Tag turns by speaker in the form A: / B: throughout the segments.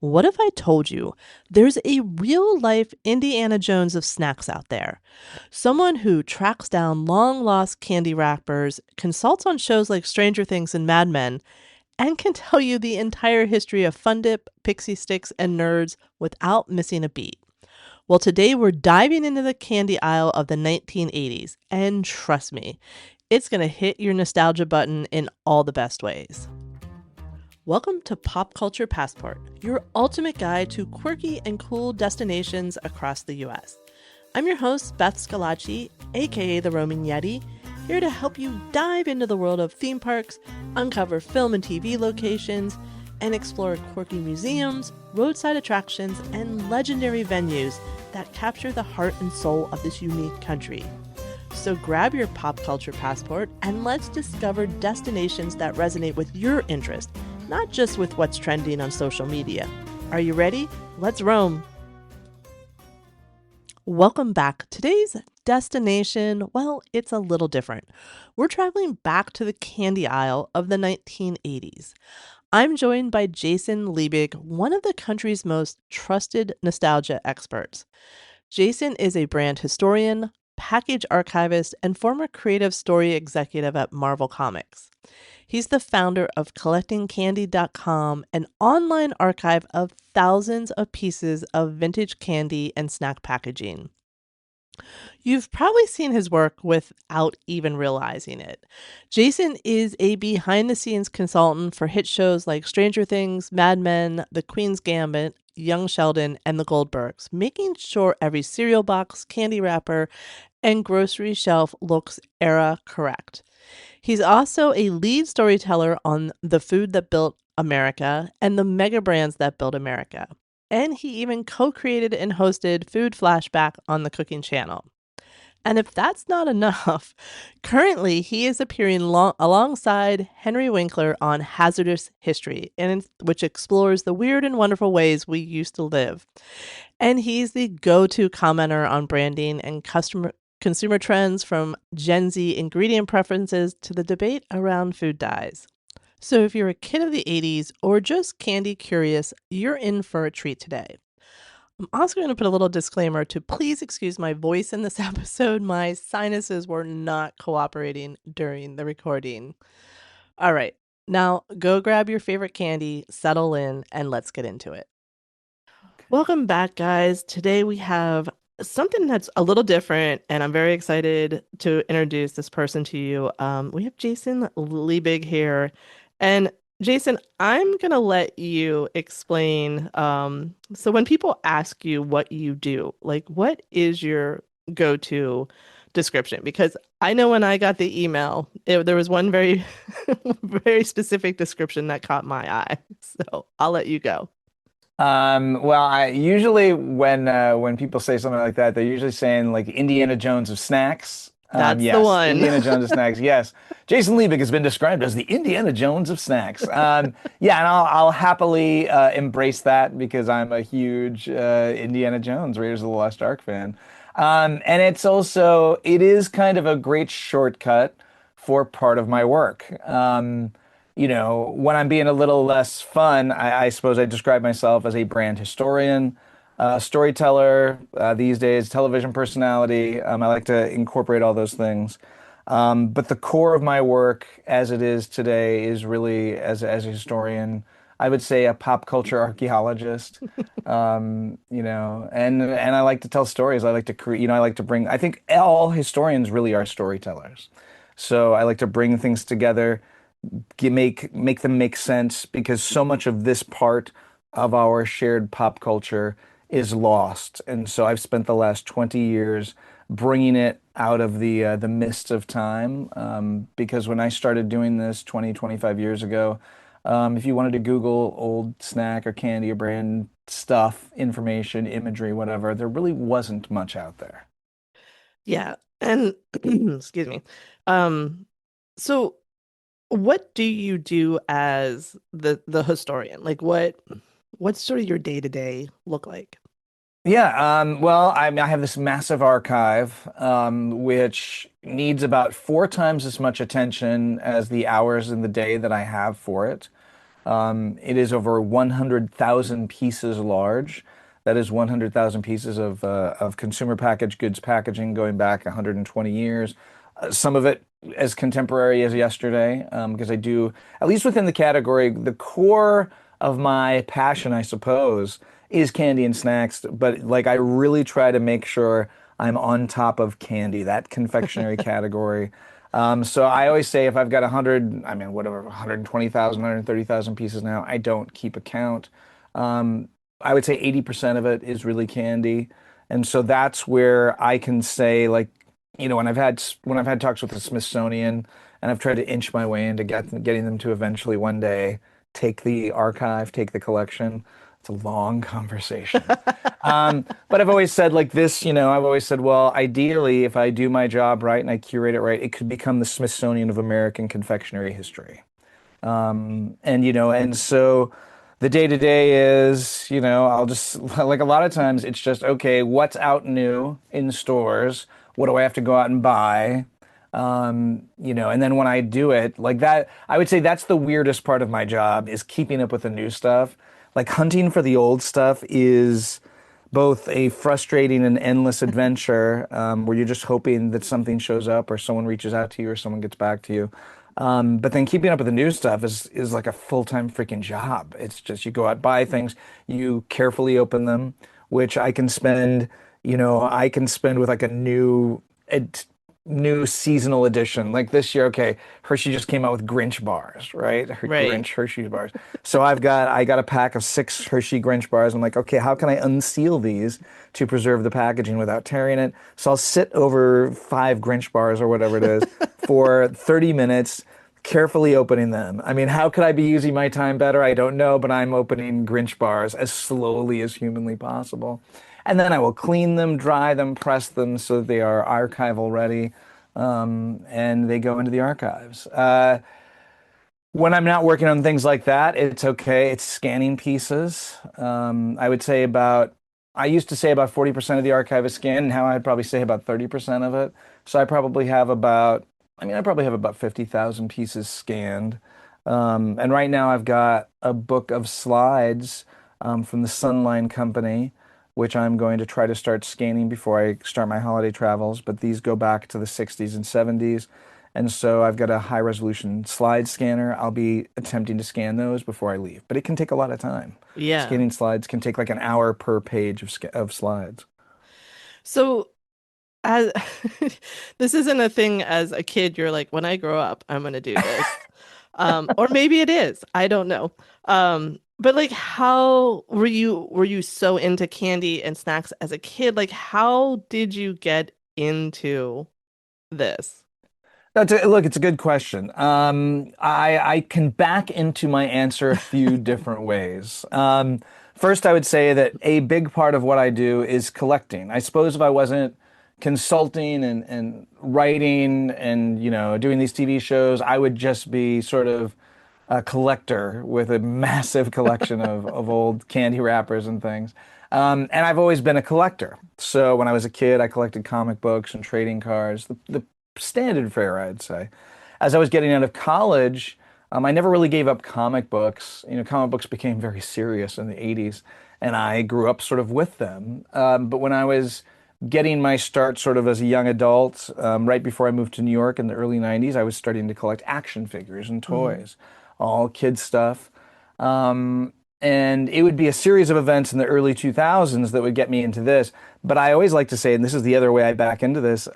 A: What if I told you there's a real life Indiana Jones of snacks out there? Someone who tracks down long lost candy wrappers, consults on shows like Stranger Things and Mad Men, and can tell you the entire history of Fun Dip, Pixie Sticks, and Nerds without missing a beat. Well, today we're diving into the candy aisle of the 1980s, and trust me, it's going to hit your nostalgia button in all the best ways. Welcome to Pop Culture Passport, your ultimate guide to quirky and cool destinations across the US. I'm your host, Beth Scalacci, aka the Roaming Yeti, here to help you dive into the world of theme parks, uncover film and TV locations, and explore quirky museums, roadside attractions, and legendary venues that capture the heart and soul of this unique country. So grab your pop culture passport and let's discover destinations that resonate with your interest, not just with what's trending on social media. Are you ready? Let's roam. Welcome back. Today's destination, well, it's a little different. We're traveling back to the candy aisle of the 1980s. I'm joined by Jason Liebig, one of the country's most trusted nostalgia experts. Jason is a brand historian, package archivist, and former creative story executive at Marvel Comics. He's the founder of CollectingCandy.com, an online archive of thousands of pieces of vintage candy and snack packaging. You've probably seen his work without even realizing it. Jason is a behind the scenes consultant for hit shows like Stranger Things, Mad Men, The Queen's Gambit, Young Sheldon, and The Goldbergs, making sure every cereal box, candy wrapper, and grocery shelf looks era correct. He's also a lead storyteller on The Food That Built America and the mega brands that built America. And he even co-created and hosted Food Flashback on the Cooking Channel. And if that's not enough, currently he is appearing alongside Henry Winkler on Hazardous History, which explores the weird and wonderful ways we used to live. And he's the go-to commenter on branding and consumer trends, from Gen Z ingredient preferences to the debate around food dyes. So if you're a kid of the 80s or just candy curious, you're in for a treat today. I'm also going to put a little disclaimer to please excuse my voice in this episode. My sinuses were not cooperating during the recording. All right, now go grab your favorite candy, settle in, and let's get into it. Welcome back, guys. Today we have something that's a little different, and I'm very excited to introduce this person to you. We have Jason Liebig here. And Jason, I'm going to let you explain. So when people ask you what you do, like what is your go-to description? Because I know when I got the email, there was one very, very specific description that caught my eye. So I'll let you go.
B: Well, I usually when people say something like that, they're usually saying like Indiana Jones of snacks.
A: That's the
B: Yes,
A: one.
B: Indiana Jones of snacks. Yes, Jason Liebig has been described as the Indiana Jones of snacks. Yeah, and I'll happily embrace that because I'm a huge Indiana Jones, Raiders of the Lost Ark fan. And it is kind of a great shortcut for part of my work. When I'm being a little less fun, I suppose I describe myself as a brand historian, storyteller, these days, television personality. I like to incorporate all those things. But the core of my work as it is today is really as a historian. I would say a pop culture archaeologist. And I like to tell stories. I like to create, I like to bring, I think all historians really are storytellers. So I like to bring things together, make them make sense because so much of this part of our shared pop culture is lost. And so I've spent the last 20 years bringing it out of the mists of time. Because when I started doing this 25 years ago, if you wanted to Google old snack or candy or brand stuff, information, imagery, whatever, there really wasn't much out there.
A: Yeah. And excuse me. Um, so what do you do as the historian? Like what's sort of your day to day look like?
B: Yeah, well, I have this massive archive, which needs about four times as much attention as the hours in the day that I have for it. It is over 100,000 pieces large. That is 100,000 pieces of consumer packaged goods packaging going back 120 years. Some of it as contemporary as yesterday, because I do, at least within the category, the core of my passion, I suppose, is candy and snacks. But like, I really try to make sure I'm on top of candy, that confectionery category. So I always say if I've got 100, I mean, whatever, 120,000, 130,000 pieces now, I don't keep a count. Um, I would say 80% of it is really candy. And so that's where I can say, like, when I've had talks with the Smithsonian and I've tried to inch my way into getting them to eventually one day take the archive, take the collection. It's a long conversation. But I've always said like this, I've always said, well, ideally, if I do my job right and I curate it right, it could become the Smithsonian of American confectionery history. And so the day to day is, I'll just like a lot of times it's just, okay, what's out new in stores? What do I have to go out and buy? And then when I do it like that, I would say that's the weirdest part of my job is keeping up with the new stuff. Like hunting for the old stuff is both a frustrating and endless adventure, where you're just hoping that something shows up or someone reaches out to you or someone gets back to you. But then keeping up with the new stuff is like a full-time freaking job. It's just you go out, buy things, you carefully open them, which I can spend with like a new seasonal edition. Like this year, okay, Hershey just came out with Grinch bars, right?
A: Right.
B: Grinch Hershey bars. So I got a pack of 6 Hershey Grinch bars. I'm like, okay, how can I unseal these to preserve the packaging without tearing it? So I'll sit over 5 Grinch bars or whatever it is for 30 minutes, carefully opening them. I mean, how could I be using my time better? I don't know, but I'm opening Grinch bars as slowly as humanly possible. And then I will clean them, dry them, press them so that they are archival ready, and they go into the archives. When I'm not working on things like that, it's okay. It's scanning pieces. I used to say about 40% of the archive is scanned, and now I'd probably say about 30% of it. So I probably have about 50,000 pieces scanned. And right now I've got a book of slides, from the Sunline Company, which I'm going to try to start scanning before I start my holiday travels. But these go back to the 60s and 70s. And so I've got a high resolution slide scanner. I'll be attempting to scan those before I leave, but it can take a lot of time.
A: Yeah.
B: Scanning slides can take like an hour per page of slides.
A: So as this isn't a thing as a kid, you're like, when I grow up, I'm gonna do this. Or maybe it is. I don't know. But like how were you so into candy and snacks as a kid? Like how did you get into this?
B: Look, it's a good question. I can back into my answer a few different ways. First, I would say that a big part of what I do is collecting. I suppose if I wasn't consulting and writing and doing these TV shows, I would just be sort of a collector with a massive collection of old candy wrappers and things. And I've always been a collector. So when I was a kid, I collected comic books and trading cards, the standard fare, I'd say. As I was getting out of college, I never really gave up comic books. Comic books became very serious in the 80s, and I grew up sort of with them. But when I was getting my start sort of as a young adult, right before I moved to New York in the early 90s, I was starting to collect action figures and
A: Hmm.
B: toys, all kid stuff. And it would be a series of events in the early 2000s that would get me into this. But I always like to say, and this is the other way I back into this,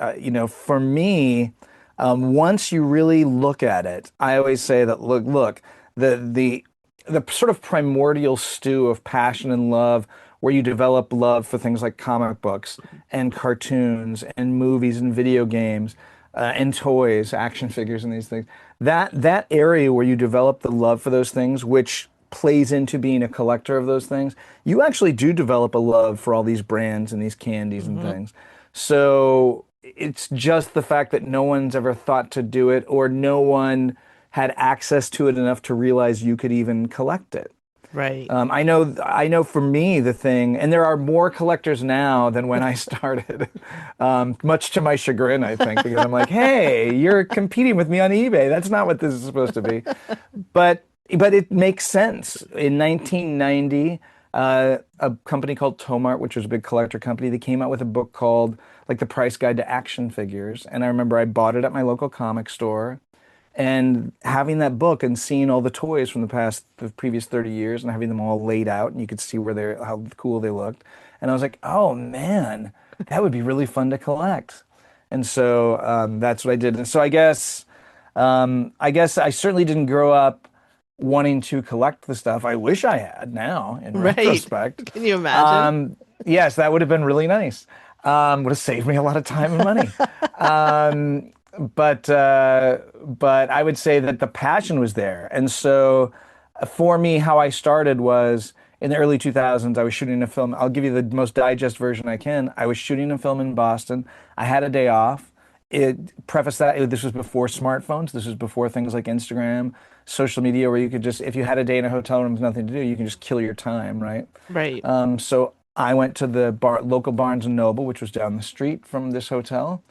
B: for me, once you really look at it, I always say that look, the sort of primordial stew of passion and love, where you develop love for things like comic books and cartoons and movies and video games, and toys, action figures, and these things. That area where you develop the love for those things, which plays into being a collector of those things, you actually do develop a love for all these brands and these candies and
A: Hmm.
B: things. So it's just the fact that no one's ever thought to do it, or no one had access to it enough to realize you could even collect it.
A: Right.
B: I know for me, the thing, and there are more collectors now than when I started, much to my chagrin, I think, because I'm like, hey, you're competing with me on eBay. That's not what this is supposed to be. But But it makes sense. In 1990, a company called Tomart, which was a big collector company, they came out with a book called like The Price Guide to Action Figures. And I remember I bought it at my local comic store. And having that book and seeing all the toys from the previous 30 years and having them all laid out and you could see how cool they looked. And I was like, oh man, that would be really fun to collect. And so that's what I did. And so I guess I certainly didn't grow up wanting to collect the stuff. I wish I had now in
A: Right.
B: retrospect.
A: Can you imagine?
B: Um, yes, that would have been really nice. Would have saved me a lot of time and money. Um, but I would say that the passion was there. And so for me, how I started was in the early 2000s, I was shooting a film. I'll give you the most digest version I can. I was shooting a film in Boston. I had a day off. Preface that this was before smartphones. This was before things like Instagram, social media, where you could just, if you had a day in a hotel room with nothing to do, you can just kill your time, right?
A: Right.
B: So I went to the local Barnes and Noble, which was down the street from this hotel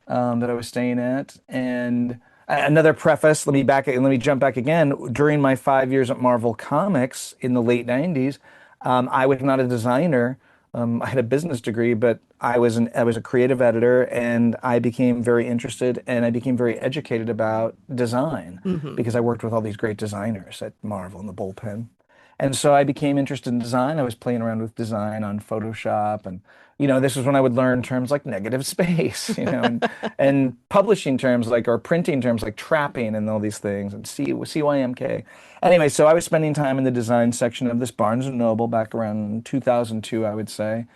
B: that I was staying at. And another preface, let me jump back again. During my 5 years at Marvel Comics in the late 90s, I was not a designer. I had a business degree, but I was a creative editor, and I became very interested and I became very educated about design
A: Hmm.
B: because I worked with all these great designers at Marvel in the bullpen. And so I became interested in design. I was playing around with design on Photoshop, and this was when I would learn terms like negative space, and publishing terms like or printing terms like trapping and all these things and CYMK. Anyway, so I was spending time in the design section of this Barnes and Noble back around 2002, I would say.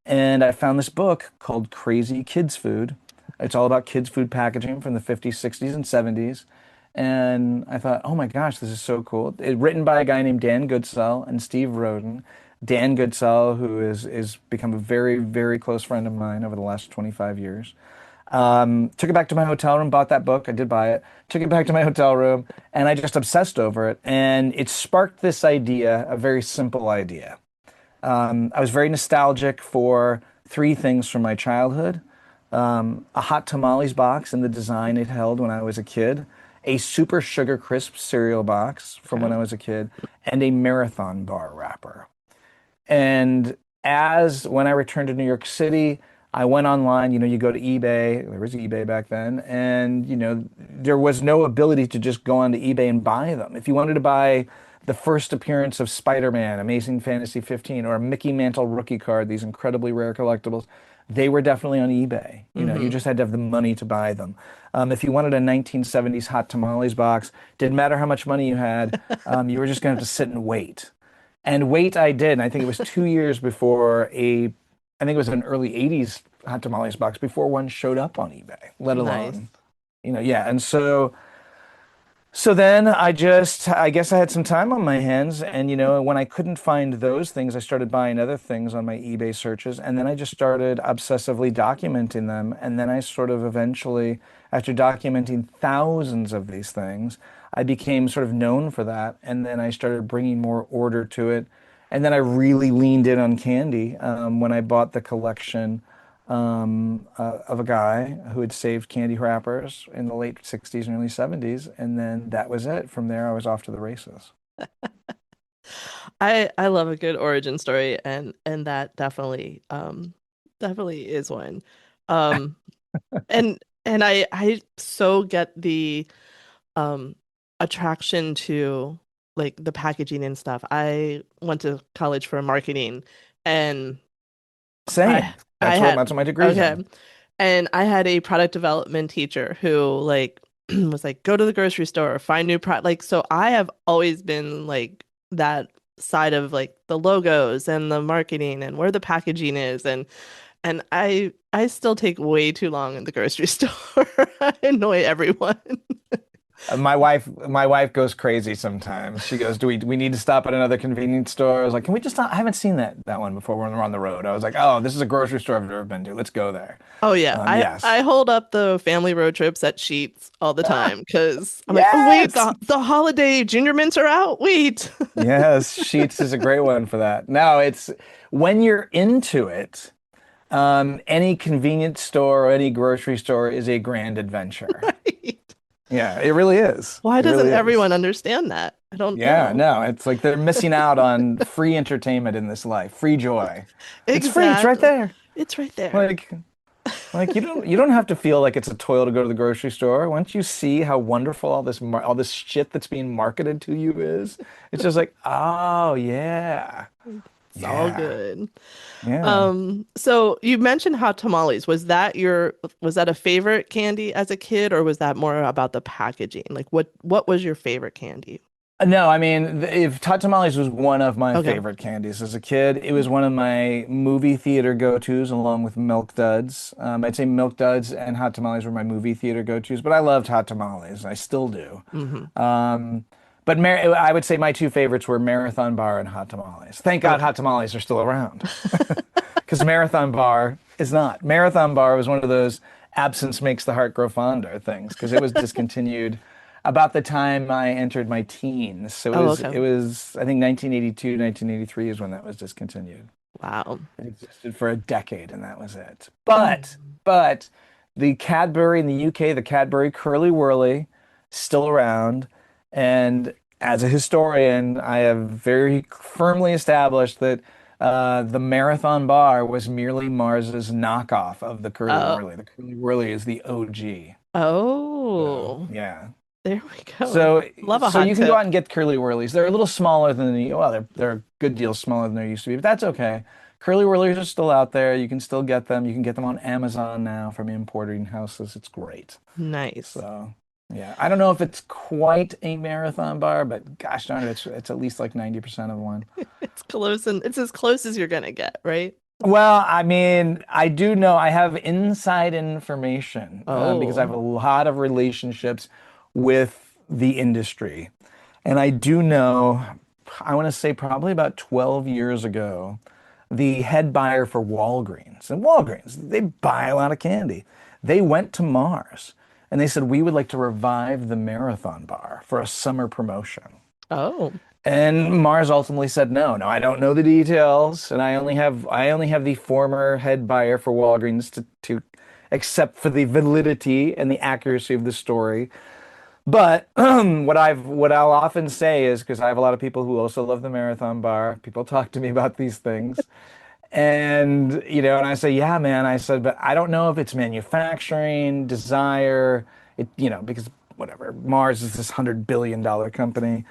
B: And I found this book called Crazy Kids Food. It's all about kids' food packaging from the 50s, 60s, and 70s. And I thought, oh my gosh, this is so cool. Written by a guy named Dan Goodsell and Steve Roden. Dan Goodsell, who is become a very, very close friend of mine over the last 25 years. Took it back to my hotel room, bought that book. I did buy it. Took it back to my hotel room, and I just obsessed over it. And it sparked this idea, a very simple idea. I was very nostalgic for three things from my childhood. A hot tamales box and the design it held when I was a kid, a super sugar crisp cereal box from when
A: Okay.
B: I was a kid, and a marathon bar wrapper. And as when I returned to New York City, I went online, you go to eBay, there was eBay back then, and there was no ability to just go onto eBay and buy them. If you wanted to buy the first appearance of Spider-Man, Amazing Fantasy 15, or a Mickey Mantle rookie card, these incredibly rare collectibles, they were definitely on eBay. You
A: Hmm.
B: just had to have the money to buy them. If you wanted a 1970s hot tamales box, didn't matter how much money you had, you were just going to have to sit and wait. And wait, I did. And I think it was 2 years I think it was an early 80s hot tamales box before one showed up on eBay, let
A: Nice.
B: alone, yeah. And so then I guess I had some time on my hands. And, when I couldn't find those things, I started buying other things on my eBay searches. And then I just started obsessively documenting them. And then I sort of eventually, after documenting thousands of these things, I became sort of known for that. And then I started bringing more order to it. And then I really leaned in on candy when I bought the collection of a guy who had saved candy wrappers in the late 60s and early 70s. And then that was it. From there, I was off to the races.
A: I love a good origin story, and that definitely is one. Um and I so get the um attraction to like the packaging and stuff. I went to college for marketing, and I
B: Same.
A: I had
B: That's what my degree's
A: okay.
B: in.
A: And I had a product development teacher who like was like, go to the grocery store, find new product. Like, so I have always been like that side of like the logos and the marketing and where the packaging is, and I still take way too long in the grocery store. I annoy everyone.
B: My wife goes crazy sometimes. She goes, "Do we need to stop at another convenience store?" I was like, "Can we just stop? I haven't seen that one before when we're on the road." I was like, "Oh, this is a grocery store I've never been to. Let's go there."
A: Oh yeah,
B: Yes.
A: I hold up the family road trips at Sheets all the
B: Ah,
A: time because I'm like, oh wait,
B: yes.
A: the holiday ginger mints are out. Wait.
B: Yes, Sheets is a great one for that. No, it's when you're into it, any convenience store or any grocery store is a grand adventure.
A: Right.
B: Yeah, it really is.
A: Why
B: It
A: doesn't
B: really is.
A: everyone understand that? I don't
B: Yeah,
A: know.
B: no, it's like they're missing out on free entertainment in this life, free joy. It's free, it's right
A: Exactly.
B: there.
A: It's right there.
B: Like you don't have to feel like it's a toil to go to the grocery store. Once you see how wonderful all this shit that's being marketed to you is, it's just like, oh yeah.
A: It's all
B: Yeah.
A: good.
B: Yeah.
A: So you mentioned hot tamales. Was that a favorite candy as a kid, or was that more about the packaging? Like what was your favorite candy?
B: No, I mean, if Hot Tamales was one of my
A: Okay.
B: favorite candies as a kid, it was one of my movie theater go-tos along with Milk Duds. I'd say Milk Duds and Hot Tamales were my movie theater go-tos, but I loved Hot Tamales. I still do.
A: Hmm.
B: Um, but I would say my two favorites were Marathon Bar and Hot Tamales. Thank God
A: Okay.
B: Hot Tamales are still around because Marathon Bar is not. Marathon Bar was one of those absence makes the heart grow fonder things because it was discontinued about the time I entered my teens. So
A: Oh, okay.
B: it was I think 1982, 1983 is when that was discontinued.
A: Wow.
B: It existed for a decade and that was it.
A: Mm.
B: But the Cadbury in the UK, the Cadbury Curly Whirly, still around. And as a historian, I have very firmly established that the Marathon Bar was merely Mars's knockoff of the Curly
A: Oh,
B: Whirly. The Curly Whirly is the OG. So,
A: oh,
B: yeah.
A: there we go.
B: So,
A: Love a
B: so
A: hot
B: you can go out
A: tip.
B: and get Curly Whirlies. They're a little smaller than they're a good deal smaller than they used to be, but that's okay. Curly Whirlies are still out there. You can still get them. You can get them on Amazon now from importing houses. It's great.
A: Nice.
B: So, yeah, I don't know if it's quite a marathon bar, but gosh darn it, it's at least like 90% of one.
A: It's close and it's as close as you're gonna get, right?
B: Well, I mean, I do know I have inside information because I have
A: Oh.
B: a lot of relationships with the industry. And I do know, I want to say probably about 12 years ago, the head buyer for Walgreens, and Walgreens, they buy a lot of candy. They went to Mars and they said, we would like to revive the Marathon Bar for a summer promotion.
A: Oh.
B: And Mars ultimately said no. No, I don't know the details, and I only have the former head buyer for Walgreens to accept for the validity and the accuracy of the story. But what I'll often say is because I have a lot of people who also love the Marathon Bar. People talk to me about these things. And and I say, yeah, man. I said, but I don't know if it's manufacturing, desire, because whatever, Mars is this $100 billion company.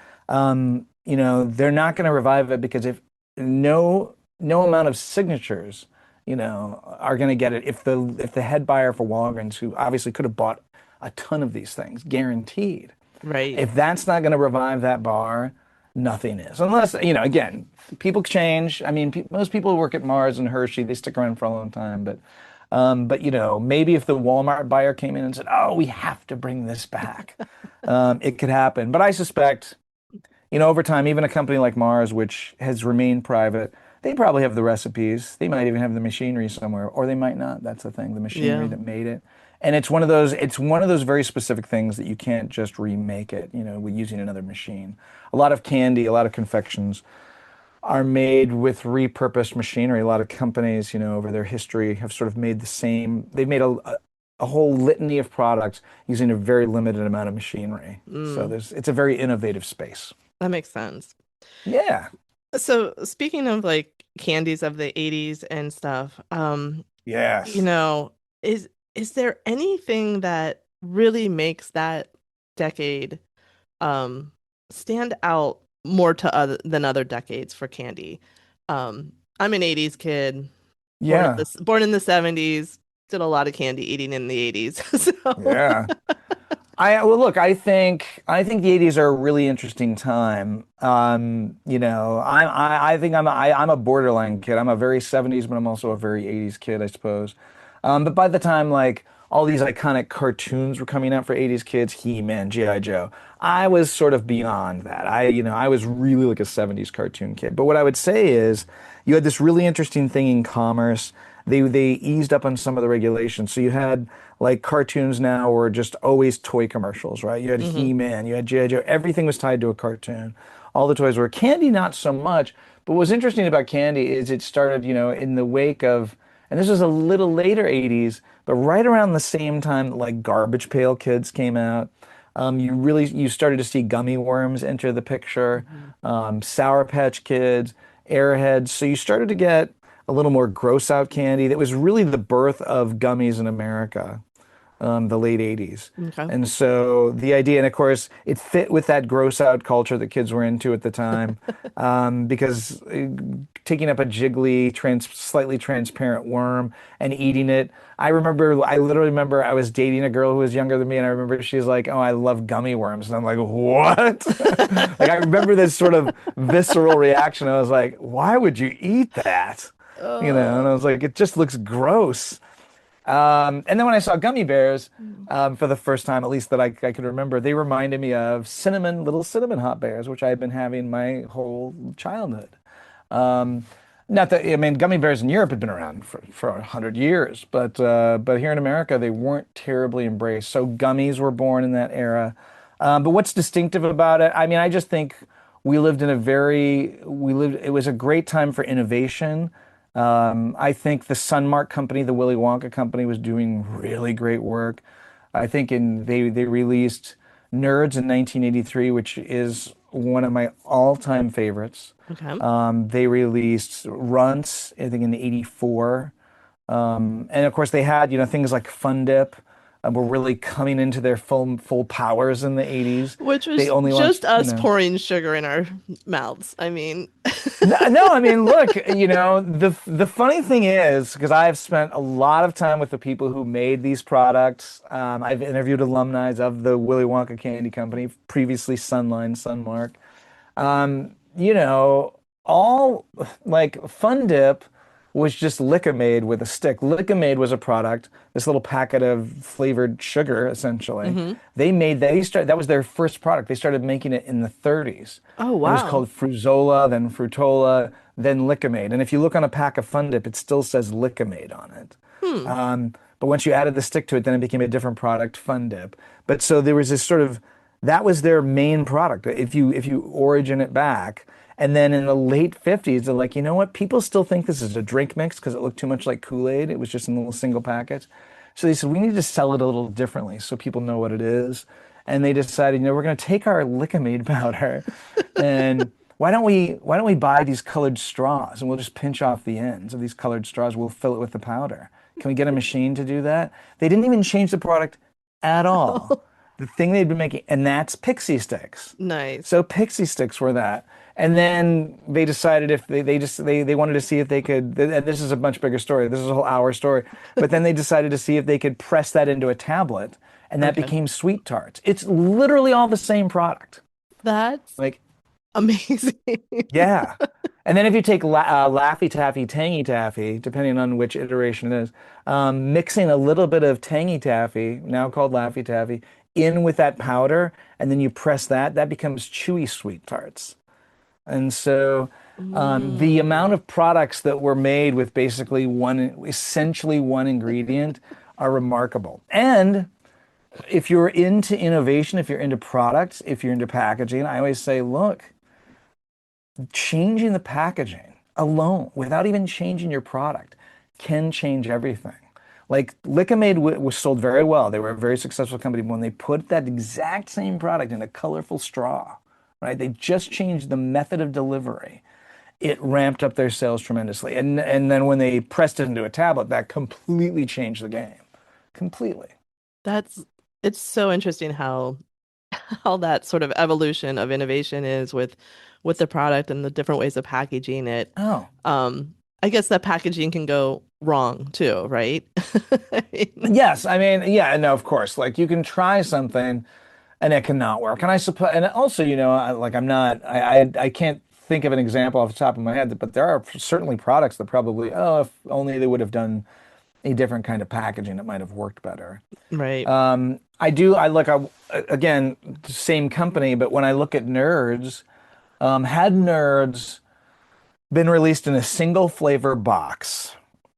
B: They're not going to revive it because if no amount of signatures, are going to get it. If the head buyer for Walgreens, who obviously could have bought a ton of these things, guaranteed.
A: Right.
B: If that's not going to revive that bar, nothing is. Unless, again, people change. I mean, pe most people who work at Mars and Hershey, they stick around for a long time. But maybe if the Walmart buyer came in and said, "Oh, we have to bring this back," it could happen. But I suspect, over time, even a company like Mars, which has remained private, they probably have the recipes. They might even have the machinery somewhere, or they might not. That's the thing, the machinery
A: Yeah.
B: that made it. And it's one of those very specific things that you can't just remake it, with using another machine. A lot of candy, a lot of confections are made with repurposed machinery. A lot of companies, over their history have sort of made the same. They've made a whole litany of products using a very limited amount of machinery. So
A: Mm,
B: it's a very innovative space.
A: that makes sense.
B: Yeah.
A: So speaking of like candies of the 80s and stuff, you
B: Yes.
A: know, is there anything that really makes that decade um stand out more to other than other decades for candy? I'm an 80s kid,
B: Yeah.
A: born in the 70s, did a lot of candy eating in the 80s. So,
B: Yeah. Well, look, I think the 80s are a really interesting time. I think I'm a borderline kid. I'm a very 70s, but I'm also a very 80s kid, I suppose. But by the time like all these iconic cartoons were coming out for 80s kids, He-Man, G.I. Joe, I was sort of beyond that. I was really like a 70s cartoon kid. But what I would say is you had this really interesting thing in commerce. They eased up on some of the regulations. So you had like cartoons now were just always toy commercials, right? You had
A: mhm,
B: He-Man, you had G.I. Joe, everything was tied to a cartoon. All the toys were candy, not so much. But what's interesting about candy is it started, in the wake of, and this was a little later 80s, but right around the same time that like Garbage Pail Kids came out. You started to see gummy worms enter the picture,
A: Mhm.
B: Sour Patch Kids, Airheads. So you started to get a little more gross out candy. That was really the birth of gummies in America, the late 80s.
A: Okay.
B: And so the idea, and of course, it fit with that gross out culture that kids were into at the time, because taking up a jiggly, slightly transparent worm and eating it. I literally remember I was dating a girl who was younger than me, and I remember she's like, "Oh, I love gummy worms." And I'm like, "What?" Like, I remember this sort of visceral reaction. I was like, "Why would you eat that?" And I
A: Oh.
B: was like, "It just looks gross." And then when I saw gummy bears for the first time, at least that I could remember, they reminded me of little cinnamon hot bears, which I had been having my whole childhood. Um, Not that, I mean, gummy bears in Europe had been around for 100 years, but here in America they weren't terribly embraced. So gummies were born in that era. But what's distinctive about it? I mean, I just think it was a great time for innovation. I think the Sunmark company, the Willy Wonka company, was doing really great work. I think they released Nerds in 1983, which is one of my all-time favorites.
A: Okay.
B: They released Runts, I think in '84. And of course they had, things like Fun Dip, were really coming into their full powers in the '80s.
A: Which
B: They
A: was
B: only
A: just us
B: launched.
A: pouring sugar in our mouths. I mean,
B: No, no, I mean, look, the funny thing is, because I've spent a lot of time with the people who made these products. I've interviewed alumni of the Willy Wonka Candy Company, previously Sunmark. You know, all like Fun Dip was just Lickamade with a stick. Lickamade was a product, this little packet of flavored sugar, essentially.
A: hmm.
B: That was their first product. They started making it in the 30s.
A: Oh,
B: It was
A: wow.
B: called Fruzola, then Frutola, then Lickamade. And if you look on a pack of Fun Dip, it still says Lickamade on it.
A: Hmm.
B: But once you added the stick to it, then it became a different product, Fun Dip. But so there was this sort of that was their main product. If you origin it back, and then in the late 50s, they're like, you know what? People still think this is a drink mix because it looked too much like Kool-Aid. It was just in a little single package. So they said we need to sell it a little differently so people know what it is. And they decided, we're going to take our Lickamade powder and why don't we buy these colored straws and we'll just pinch off the ends of these colored straws. We'll fill it with the powder. Can we get a machine to do that? They didn't even change the product at all. The thing they'd been making, and that's pixie sticks.
A: Nice.
B: So pixie sticks were that. And then they decided if they wanted to see if they could, and this is a much bigger story. This is a whole hour story. But then they decided to see if they could press that into a tablet, and that
A: Okay.
B: became Sweet Tarts. It's literally all the same product.
A: That's
B: Like,
A: amazing.
B: yeah. And then if you take Laffy Taffy, Tangy Taffy, depending on which iteration it is, mixing a little bit of Tangy Taffy, now called Laffy Taffy, in with that powder, and then you press that becomes Chewy Sweet Tarts. And so the amount
A: Mm.
B: of products that were made with basically essentially one ingredient are remarkable. And if you're into innovation, if you're into products, if you're into packaging, I always say, look, changing the packaging alone without even changing your product can change everything. Like Lickamade was sold very well. They were a very successful company. But when they put that exact same product in a colorful straw, right? They just changed the method of delivery. It ramped up their sales tremendously. And then when they pressed it into a tablet, that completely changed the game. Completely.
A: That's it's so interesting how that sort of evolution of innovation is with the product and the different ways of packaging it.
B: Oh,
A: I guess that packaging can go wrong too, right? I mean,
B: yes. I mean, yeah, no, of course. Like you can try something and it cannot work. And I suppose, and also, I can't think of an example off the top of my head, but there are certainly products that probably, oh, if only they would have done a different kind of packaging, it might have worked better.
A: right.
B: Again, same company, but when I look at Nerds, had Nerds been released in a single flavor box,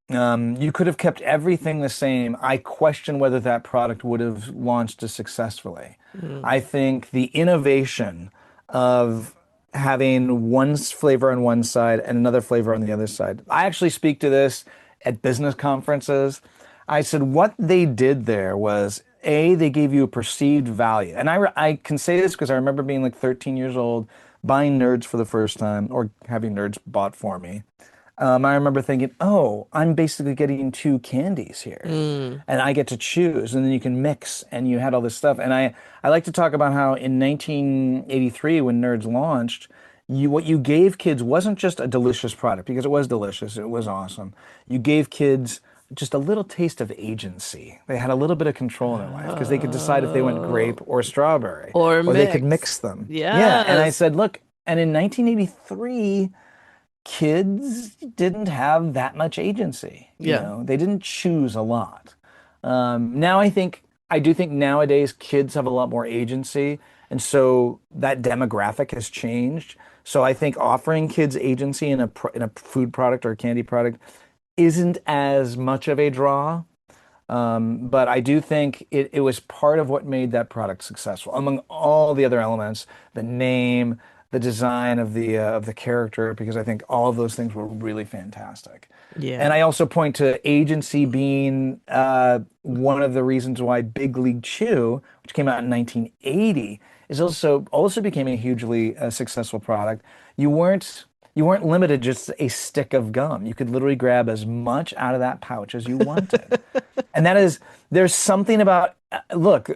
B: you could have kept everything the same. I question whether that product would have launched as successfully.
A: Mm.
B: I think the innovation of having one flavor on one side and another flavor on the other side. I actually speak to this at business conferences. I said what they did there was they gave you a perceived value. And I can say this because I remember being like 13 years old, buying Nerds for the first time or having Nerds bought for me. I remember thinking, oh, I'm basically getting two candies here,
A: Mm.
B: and I get to choose, and then you can mix, and you had all this stuff. And I like to talk about how in 1983, when Nerds launched, what you gave kids wasn't just a delicious product, because it was delicious, it was awesome. You gave kids just a little taste of agency. They had a little bit of control in their life because they could decide if they went grape
A: Oh.
B: or strawberry,
A: Or
B: or they could
A: mix.
B: mix them. Yeah, and I
A: Yes.
B: said, look, and in 1983 kids didn't have that much agency.
A: Yeah.
B: They didn't choose a lot. Now I do think nowadays kids have a lot more agency, and so that demographic has changed. So I think offering kids agency in a food product or a candy product isn't as much of a draw. But I do think it was part of what made that product successful, among all the other elements, the name, the design of the character, because I think all of those things were really fantastic.
A: Yeah.
B: And I also point to agency being one of the reasons why Big League Chew, which came out in 1980, is also became a hugely successful product. You weren't you weren't limited just to a stick of gum. You could literally grab as much out of that pouch as you wanted. And there's something about, look,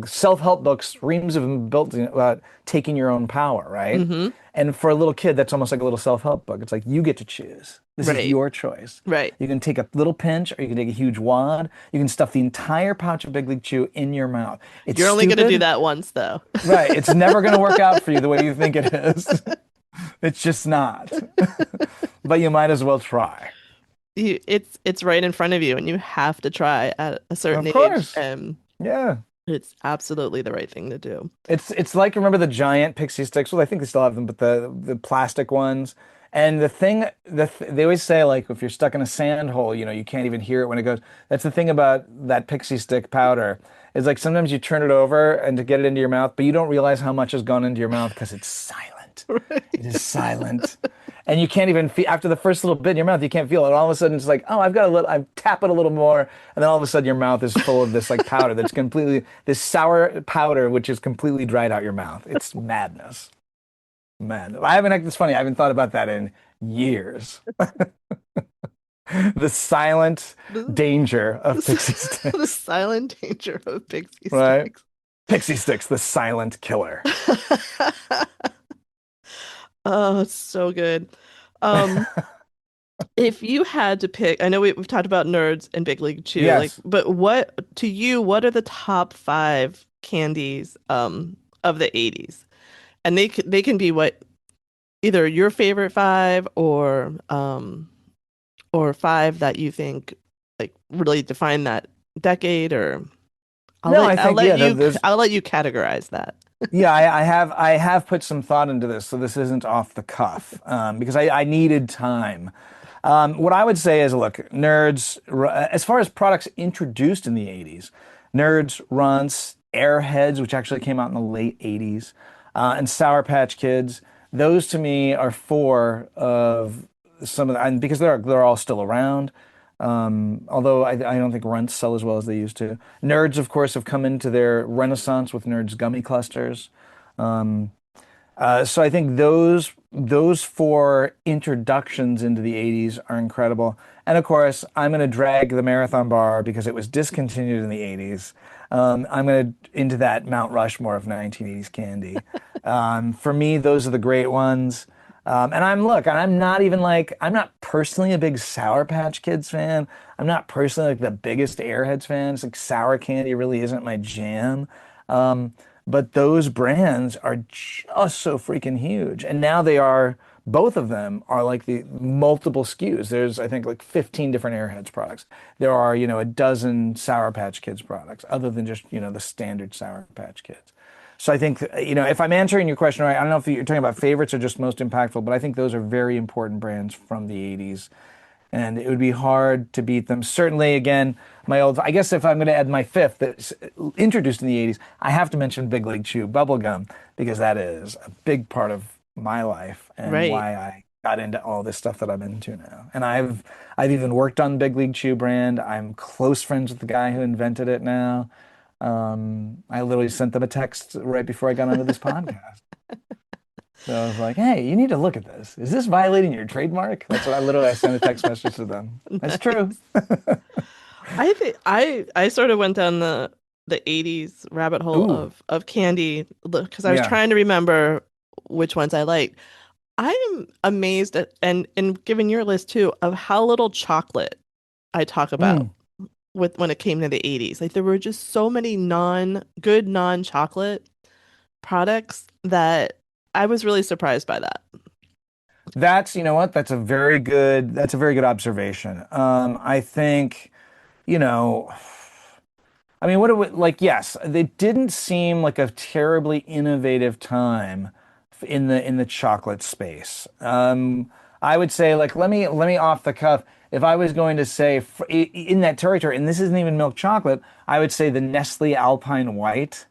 B: self-help books, reams of them built about taking your own power, right?
A: Mm-hmm.
B: And for a little kid, that's almost like a little self-help book. It's like you get to choose. This is
A: Right.
B: your choice.
A: Right.
B: You can take a little pinch or you can take a huge wad. You can stuff the entire pouch of Big League Chew in your mouth. It's
A: You're only gonna do
B: stupid,
A: that once though.
B: right? It's never going to work out for you the way you think it is. It's just not. But you might as well try.
A: It's right in front of you and you have to try at a certain
B: Of
A: age,
B: course.
A: and
B: Yeah.
A: it's absolutely the right thing to do.
B: It's like, remember the giant pixie sticks? Well, I think they still have them, but the plastic ones. And they always say, like, if you're stuck in a sand hole, you can't even hear it when it goes. That's the thing about that pixie stick powder. Is like sometimes you turn it over and to get it into your mouth, but you don't realize how much has gone into your mouth because it's silent. It is silent. And you can't even feel after the first little bit in your mouth, you can't feel it. All of a sudden it's like, oh, I tap it a little more, and then all of a sudden your mouth is full of this like powder that's completely this sour powder which is completely dried out your mouth. It's madness. Man, it's funny, I haven't thought about that in years. The silent
A: The,
B: danger of pixie
A: the
B: sticks,
A: silent danger of pixie
B: right?
A: sticks.
B: Pixie sticks, the silent killer.
A: Oh, it's so good. Um, if you had to pick, I know we've talked about Nerds and Big League Chew, like,
B: Yes.
A: but what are the top five candies of the 80s? And they can be what either your favorite five or five that you think like really define that decade, or
B: No, I think yeah, there's
A: I'll let you categorize that.
B: yeah, I have put some thought into this, so this isn't off the cuff because I needed time. What I would say is, look, as far as products introduced in the 80s, Nerds, Runts, Airheads, which actually came out in the late 80s, and Sour Patch Kids, those to me are four of some of the, and because they're all still around. Although I don't think Runts sell as well as they used to. Nerds, of course, have come into their renaissance with Nerds gummy clusters. Um, so I think those four introductions into the 80s are incredible. And of course, I'm going to drag the Marathon Bar because it was discontinued in the 80s. I'm going to into that Mount Rushmore of 1980s candy. For me, those are the great ones. And I'm not personally a big Sour Patch Kids fan. I'm not personally like the biggest Airheads fan. It's like sour candy really isn't my jam. Um, but those brands are just so freaking huge. And now both of them are like the multiple SKUs. There's, I think, like 15 different Airheads products. There are, a dozen Sour Patch Kids products, other than just, the standard Sour Patch Kids. So I think, if I'm answering your question right, I don't know if you're talking about favorites or just most impactful, but I think those are very important brands from the 80s. And it would be hard to beat them. Certainly, again, I guess if I'm going to add my fifth that's introduced in the 80s, I have to mention Big League Chew bubblegum because that is a big part of my life and
A: Right.
B: why I got into all this stuff that I'm into now. And I've even worked on Big League Chew brand. I'm close friends with the guy who invented it now. I literally sent them a text right before I got onto this podcast. So I was like, "Hey, you need to look at this. Is this violating your trademark?" That's what I sent a text message to them. That's true.
A: Nice. I think I sort of went down the 80s rabbit hole
B: Ooh,
A: of candy because I was
B: yeah.
A: trying to remember which ones I liked. I am amazed at and given your list too of how little chocolate I talk about
B: Mm.
A: with when it came to the 80s. Like there were just so many good non-chocolate products that I was really surprised by that.
B: You know what? That's a very good observation. I think, you know, I mean, what it would like, yes, it didn't seem like a terribly innovative time in the chocolate space. I would say like let me off the cuff. If I was going to say in that territory, and this isn't even milk chocolate, I would say the Nestle Alpine White,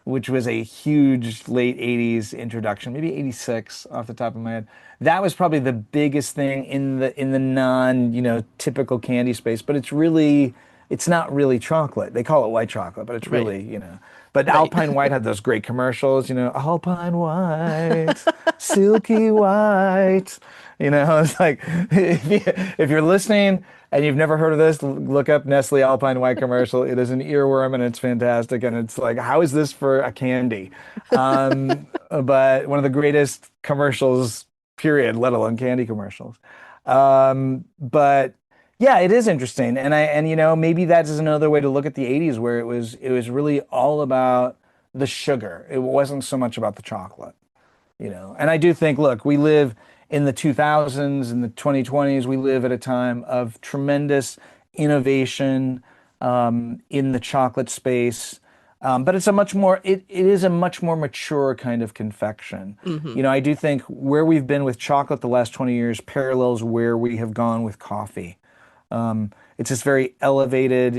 B: which was a huge late 80s introduction, maybe 86 off the top of my head. That was probably the biggest thing in the non, typical candy space, but it's not really chocolate. They call it white chocolate, but it's
A: Right.
B: really, but
A: Right.
B: Alpine White had those great commercials, Alpine White, silky white. It's like if you're listening and you've never heard of this, look up Nestle Alpine White commercial. It is an earworm and it's fantastic. And it's like, how is this for a candy? But one of the greatest commercials, period, let alone candy commercials. But yeah, it is interesting. And maybe that's another way to look at the 80s where it was really all about the sugar. It wasn't so much about the chocolate. And I do think, look, we live in the 2000s and the 2020s. We live at a time of tremendous innovation in the chocolate space. But it is a much more mature kind of confection.
A: hmm
B: I do think where we've been with chocolate the last 20 years parallels where we have gone with coffee. It's just very elevated,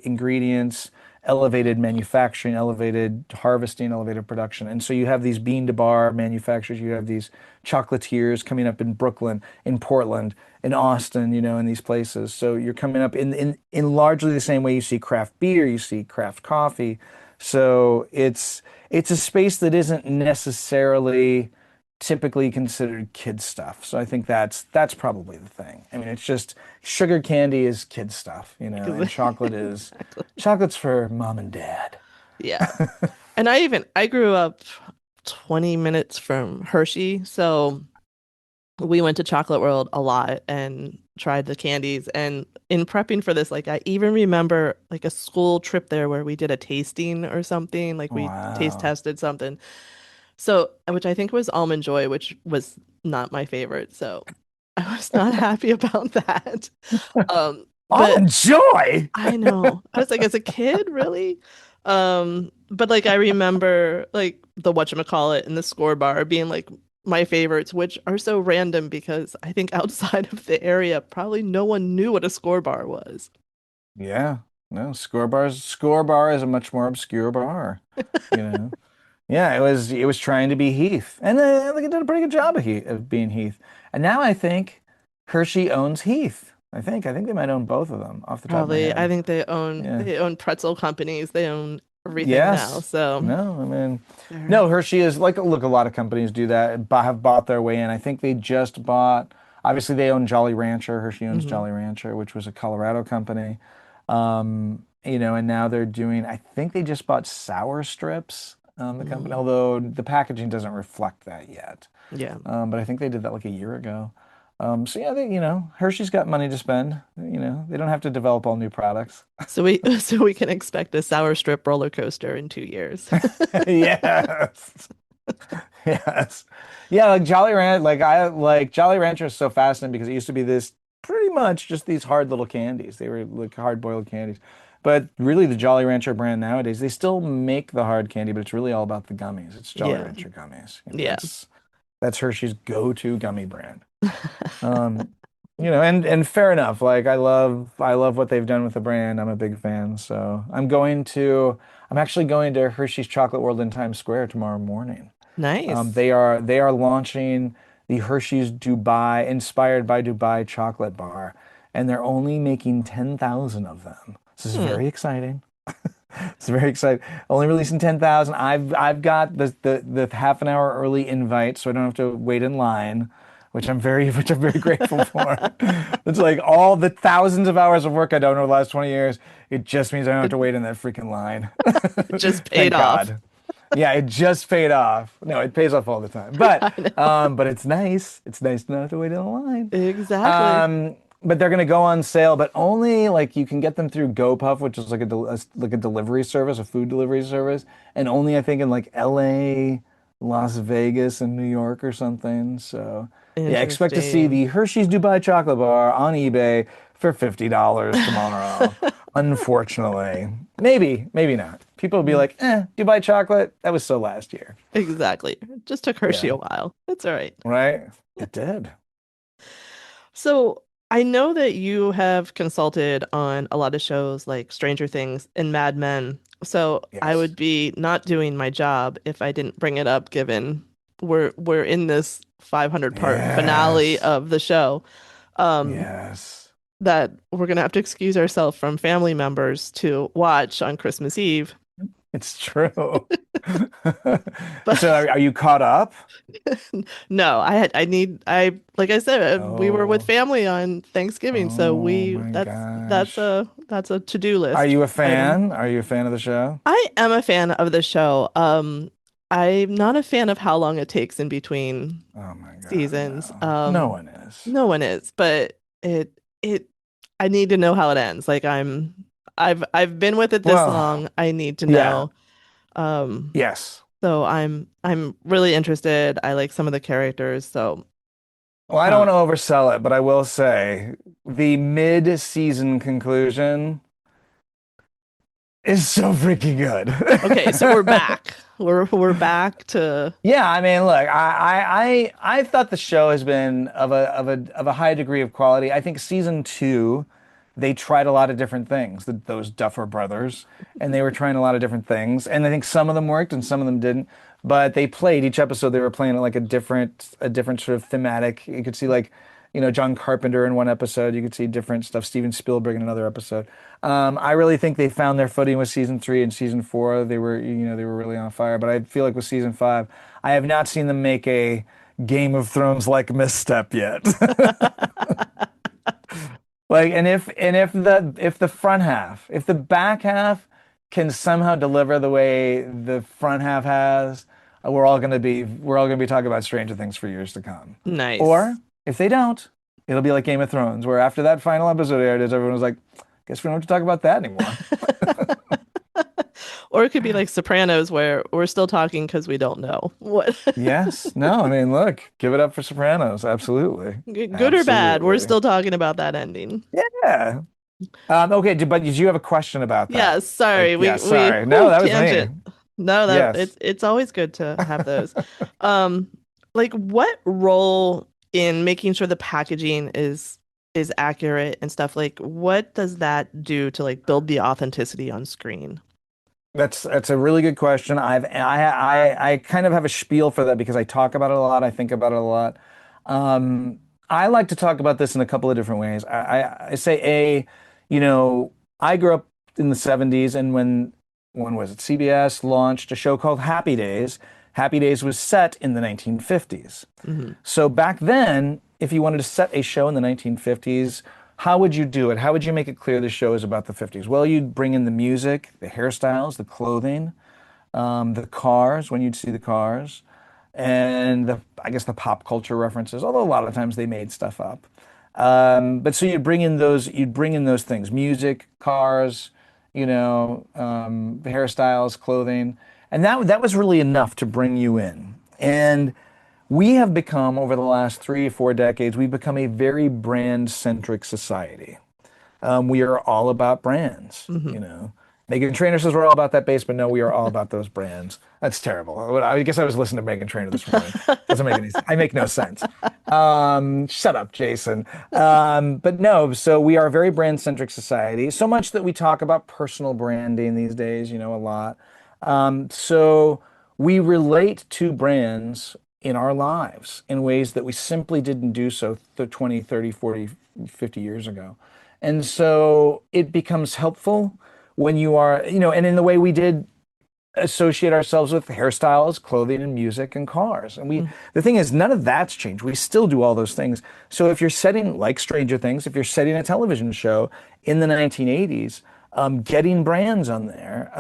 B: ingredients, elevated manufacturing, elevated harvesting, elevated production. And so you have these bean to bar manufacturers, you have these chocolatiers coming up in Brooklyn, in Portland, in Austin, in these places. So you're coming up in largely the same way you see craft beer, you see craft coffee. So it's a space that isn't necessarily typically considered kid stuff. So I think that's probably the thing. I mean, it's just sugar candy is kid stuff, and
A: Exactly.
B: chocolate's for mom and dad.
A: Yeah. And I grew up 20 minutes from Hershey, so we went to Chocolate World a lot and tried the candies. And in prepping for this, like I even remember like a school trip there where we did a tasting or something, like we taste
B: Wow.
A: tested something. So, which I think was Almond Joy, which was not my favorite. So I was not happy about that. But
B: Almond Joy.
A: I know. I was like, as a kid, really? But like I remember like the whatchamacallit and the score bar being like my favorites, which are so random because I think outside of the area, probably no one knew what a score bar was.
B: Yeah. No, Score Bar is a much more obscure bar, you know. Yeah, it was trying to be Heath. And I think it did a pretty good job of being Heath. And now I think Hershey owns Heath. I think they might own both of them off the top of my
A: Probably, I
B: head.
A: think
B: Yeah.
A: they own pretzel companies, they own everything now.
B: Yes.
A: So
B: No, I mean,
A: they're
B: no, Hershey is like, look, a lot of companies do that, have bought their way in. I think they just bought, obviously, they own Jolly Rancher. Hershey owns
A: mhm,
B: Jolly Rancher, which was a Colorado company. And now they're doing, I think they just bought Sour Strips, the company,
A: mm,
B: although the packaging doesn't reflect that yet.
A: yeah.
B: But I think they did that like a year ago. So yeah, Hershey's got money to spend. They don't have to develop all new products.
A: So we so we can expect a sour strip roller coaster in 2 years.
B: Yes. Yes. Yeah, like Jolly Rancher is so fascinating because it used to be this pretty much just these hard little candies. They were like hard boiled candies. But really the Jolly Rancher brand nowadays, they still make the hard candy, but it's really all about the gummies. It's Jolly
A: Yeah.
B: Rancher gummies.
A: Yeah.
B: That's Hershey's go-to gummy brand. Um, and fair enough. Like I love what they've done with the brand. I'm a big fan. So I'm actually going to Hershey's Chocolate World in Times Square tomorrow morning.
A: Nice.
B: They are launching the Hershey's Dubai, inspired by Dubai chocolate bar, and they're only making 10,000 of them. This is
A: Hmm.
B: very exciting. It's very exciting. Only releasing 10,000. I've got the half an hour early invite, so I don't have to wait in line, which I'm very grateful for. It's like all the thousands of hours of work I done over the last 20 years. It just means I don't have
A: It
B: to wait in that freaking line.
A: just paid
B: Thank
A: off.
B: God. Yeah, it just paid off. No, it pays off all the time.
A: I know.
B: But it's nice. It's nice to not have to wait in the line.
A: Exactly.
B: Um, but they're gonna go on sale, but only like you can get them through GoPuff, which is like like a delivery service, a food delivery service, and only I think in like LA, Las Vegas, and New York or something. So yeah, expect to see
A: Interesting.
B: the Hershey's Dubai chocolate bar on eBay for $50 tomorrow. Unfortunately. Maybe, maybe not. People will be like, Dubai chocolate, that was so last year.
A: Exactly. It just took Hershey
B: Yeah,
A: a while. It's all right.
B: right? It did.
A: So I know that you have consulted on a lot of shows like Stranger Things and Mad Men. So I
B: Yes.
A: would be not doing my job if I didn't bring it up, given we're in this 500 part finale
B: Yes.
A: of the show. Um,
B: Yes.
A: that we're gonna have to excuse ourselves from family members to watch on Christmas Eve.
B: It's true.
A: But
B: So are you caught up?
A: no, I like I said, we were with
B: Oh,
A: family on Thanksgiving, so
B: oh
A: we
B: my
A: that's
B: gosh.
A: a to-do
B: Are
A: list
B: you a
A: item.
B: fan? Are you a fan of the show?
A: I am a fan of the show. I'm not a fan of how long it takes in between
B: Oh my God,
A: seasons.
B: no. No one is.
A: No one is, but it I need to know how it ends. Like I've been with it this
B: Well,
A: long. I need to
B: yeah.
A: know. Um,
B: Yes.
A: so I'm really interested. I like some of the characters, so
B: Well, I don't
A: um,
B: want to oversell it, but I will say the mid-season conclusion is so freaking
A: okay, so we're
B: good.
A: back. We're back to
B: Yeah, I mean, look, I thought the show has been of a high degree of quality. I think season two, they tried a lot of different things, those Duffer brothers, and they were trying a lot of different things. And I think some of them worked and some of them didn't. But they played each episode, they were playing like a different sort of thematic. You could see like, John Carpenter in one episode. You could see different stuff, Steven Spielberg in another episode. I really think they found their footing with season three and season four. They were really on fire. But I feel like with season five, I have not seen them make a Game of Thrones like misstep yet. Like, if the front half, if the back half can somehow deliver the way the front half has, we're all gonna be talking about Stranger Things for years to come.
A: nice.
B: Or if they don't, it'll be like Game of Thrones, where after that final episode aired, everyone was like, "Guess we don't have to talk about that anymore."
A: Or it could be like Sopranos where we're still talking because we don't know what
B: Yes. No, I mean, look, give it up for Sopranos. Absolutely.
A: good or bad, we're
B: Absolutely.
A: still talking about that ending.
B: Yeah. Okay, but did you have a question about that?
A: Yes, sorry.
B: Like, yeah,
A: We
B: sorry. No,
A: whew,
B: that was me.
A: tangent. No, that
B: Yes.
A: it's always good to have those. Um, like what role in making sure the packaging is accurate and stuff, like what does that do to like build the authenticity on screen?
B: That's a really good question. I kind of have a spiel for that because I talk about it a lot. I think about it a lot. Um, I like to talk about this in a couple of different ways. I say you know, I grew up in the 70s, and when was it? CBS launched a show called Happy Days. Happy Days was set in the 1950s.
A: Hmm.
B: So back then, if you wanted to set a show in the 1950s, how would you do it? How would you make it clear the show is about the 50s? Well, you'd bring in the music, the hairstyles, the clothing, the cars, when you'd see the cars, and I guess the pop culture references, although a lot of times they made stuff up. But so you'd bring in those things, music, cars, hairstyles, clothing, and that was really enough to bring you in. And we have become, over the last 3 or 4 decades, we've become a very brand-centric society. We are all about brands,
A: Hmm.
B: you know. Megan Trainor says we're all about that base, but no, we are all about those brands. That's terrible. I guess I was listening to Megan Trainor this morning. Doesn't make any sense. I make no sense. Shut up, Jason. But no, so we are a very brand-centric society, so much that we talk about personal branding these days, a lot. So we relate to brands in our lives in ways that we simply didn't do so 20, 30, 40, 50 years ago. And so it becomes helpful when you are, and in the way we did associate ourselves with hairstyles, clothing, and music and cars. And
A: Mm.
B: the thing is, none of that's changed. We still do all those things. So if you're setting, like Stranger Things, if you're setting a television show in the 1980s, getting brands on there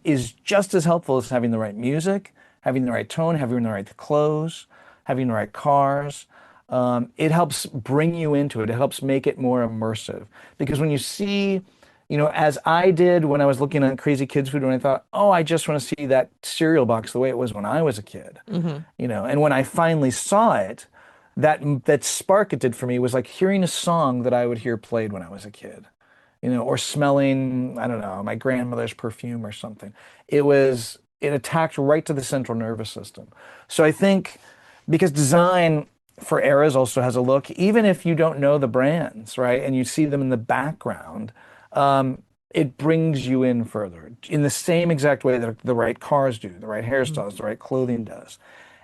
B: is just as helpful as having the right music, having the right tone, having the right clothes, having the right cars. It helps bring you into it. It helps make it more immersive. Because when you see, as I did when I was looking at Crazy Kids Food, when I thought, oh, I just want to see that cereal box the way it was when I was a kid,
A: Hmm.
B: and when I finally saw it, that spark it did for me was like hearing a song that I would hear played when I was a kid, or smelling, I don't know, my grandmother's perfume or something. It attacked right to the central nervous system. So I think because design for eras also has a look, even if you don't know the brands, right, and you see them in the background, it brings you in further in the same exact way that the right cars do, the right hairstyles, the right clothing does.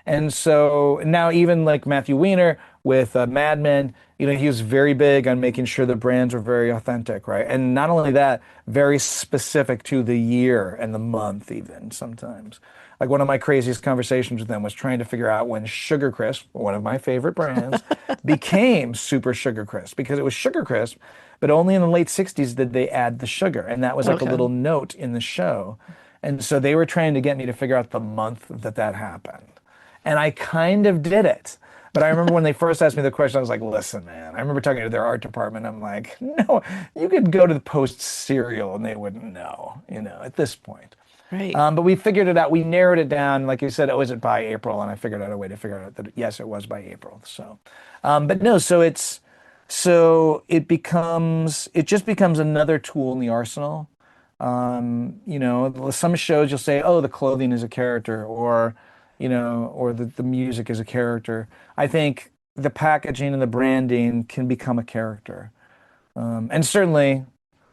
B: And so now even like Matthew Weiner with Mad Men, he was very big on making sure the brands were very authentic, right? And not only that, very specific to the year and the month even sometimes. Like one of my craziest conversations with them was trying to figure out when Sugar Crisp, one of my favorite brands, became Super Sugar Crisp because it was Sugar Crisp, but only in the late 60s did they add the sugar. And that was like a
A: Okay.
B: little note in the show. And so they were trying to get me to figure out the month that that happened. And I kind of did it. But I remember when they first asked me the question, I was like, listen, man, I remember talking to their art department. I'm like, no, you could go to the Post cereal and they wouldn't know, at this point.
A: Right.
B: But we figured it out. We narrowed it down. Like you said, oh, is it by April? And I figured out a way to figure out that, yes, it was by April. So, but no, it just becomes another tool in the arsenal. Some shows you'll say, oh, the clothing is a character, or the music is a character. I think the packaging and the branding can become a character. And certainly,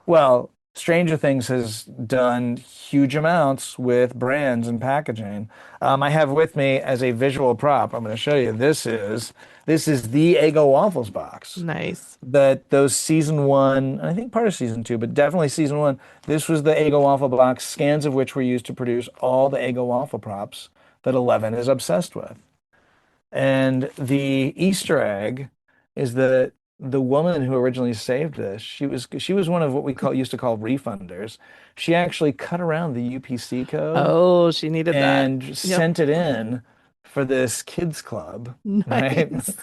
B: well, Stranger Things has done huge amounts with brands and packaging. I have with me as a visual prop. I'm going to show you. This is the Eggo waffles box
A: Nice.
B: that those season one, and I think part of season two, but definitely season one. This was the Eggo waffle box, scans of which were used to produce all the Eggo waffle props that Eleven is obsessed with. And the Easter egg is that the woman who originally saved this, she was one of what we used to call refunders. She actually cut around the UPC code
A: Oh, she needed that.
B: and
A: Yep.
B: sent it in for this kids club, right?
A: Nice.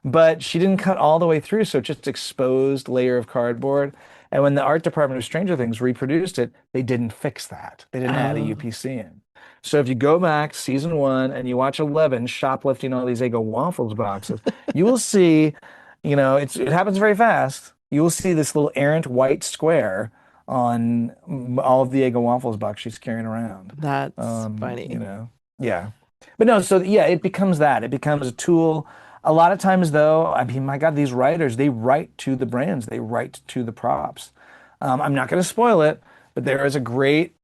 B: But she didn't cut all the way through, so it just exposed layer of cardboard. And when the art department of Stranger Things reproduced it, they didn't fix that. They didn't add a
A: Oh,
B: UPC in. So if you go back season one and you watch 11 shoplifting all these Eggo waffles boxes, you will see, it happens very fast. You will see this little errant white square on all of the Eggo waffles box she's carrying around.
A: that's
B: Um, you
A: funny.
B: know, yeah. But no, so yeah, it becomes that. It becomes a tool. A lot of times, though, I mean, my God, these writers, they write to the brands, they write to the props. I'm not going to spoil it, but there is a great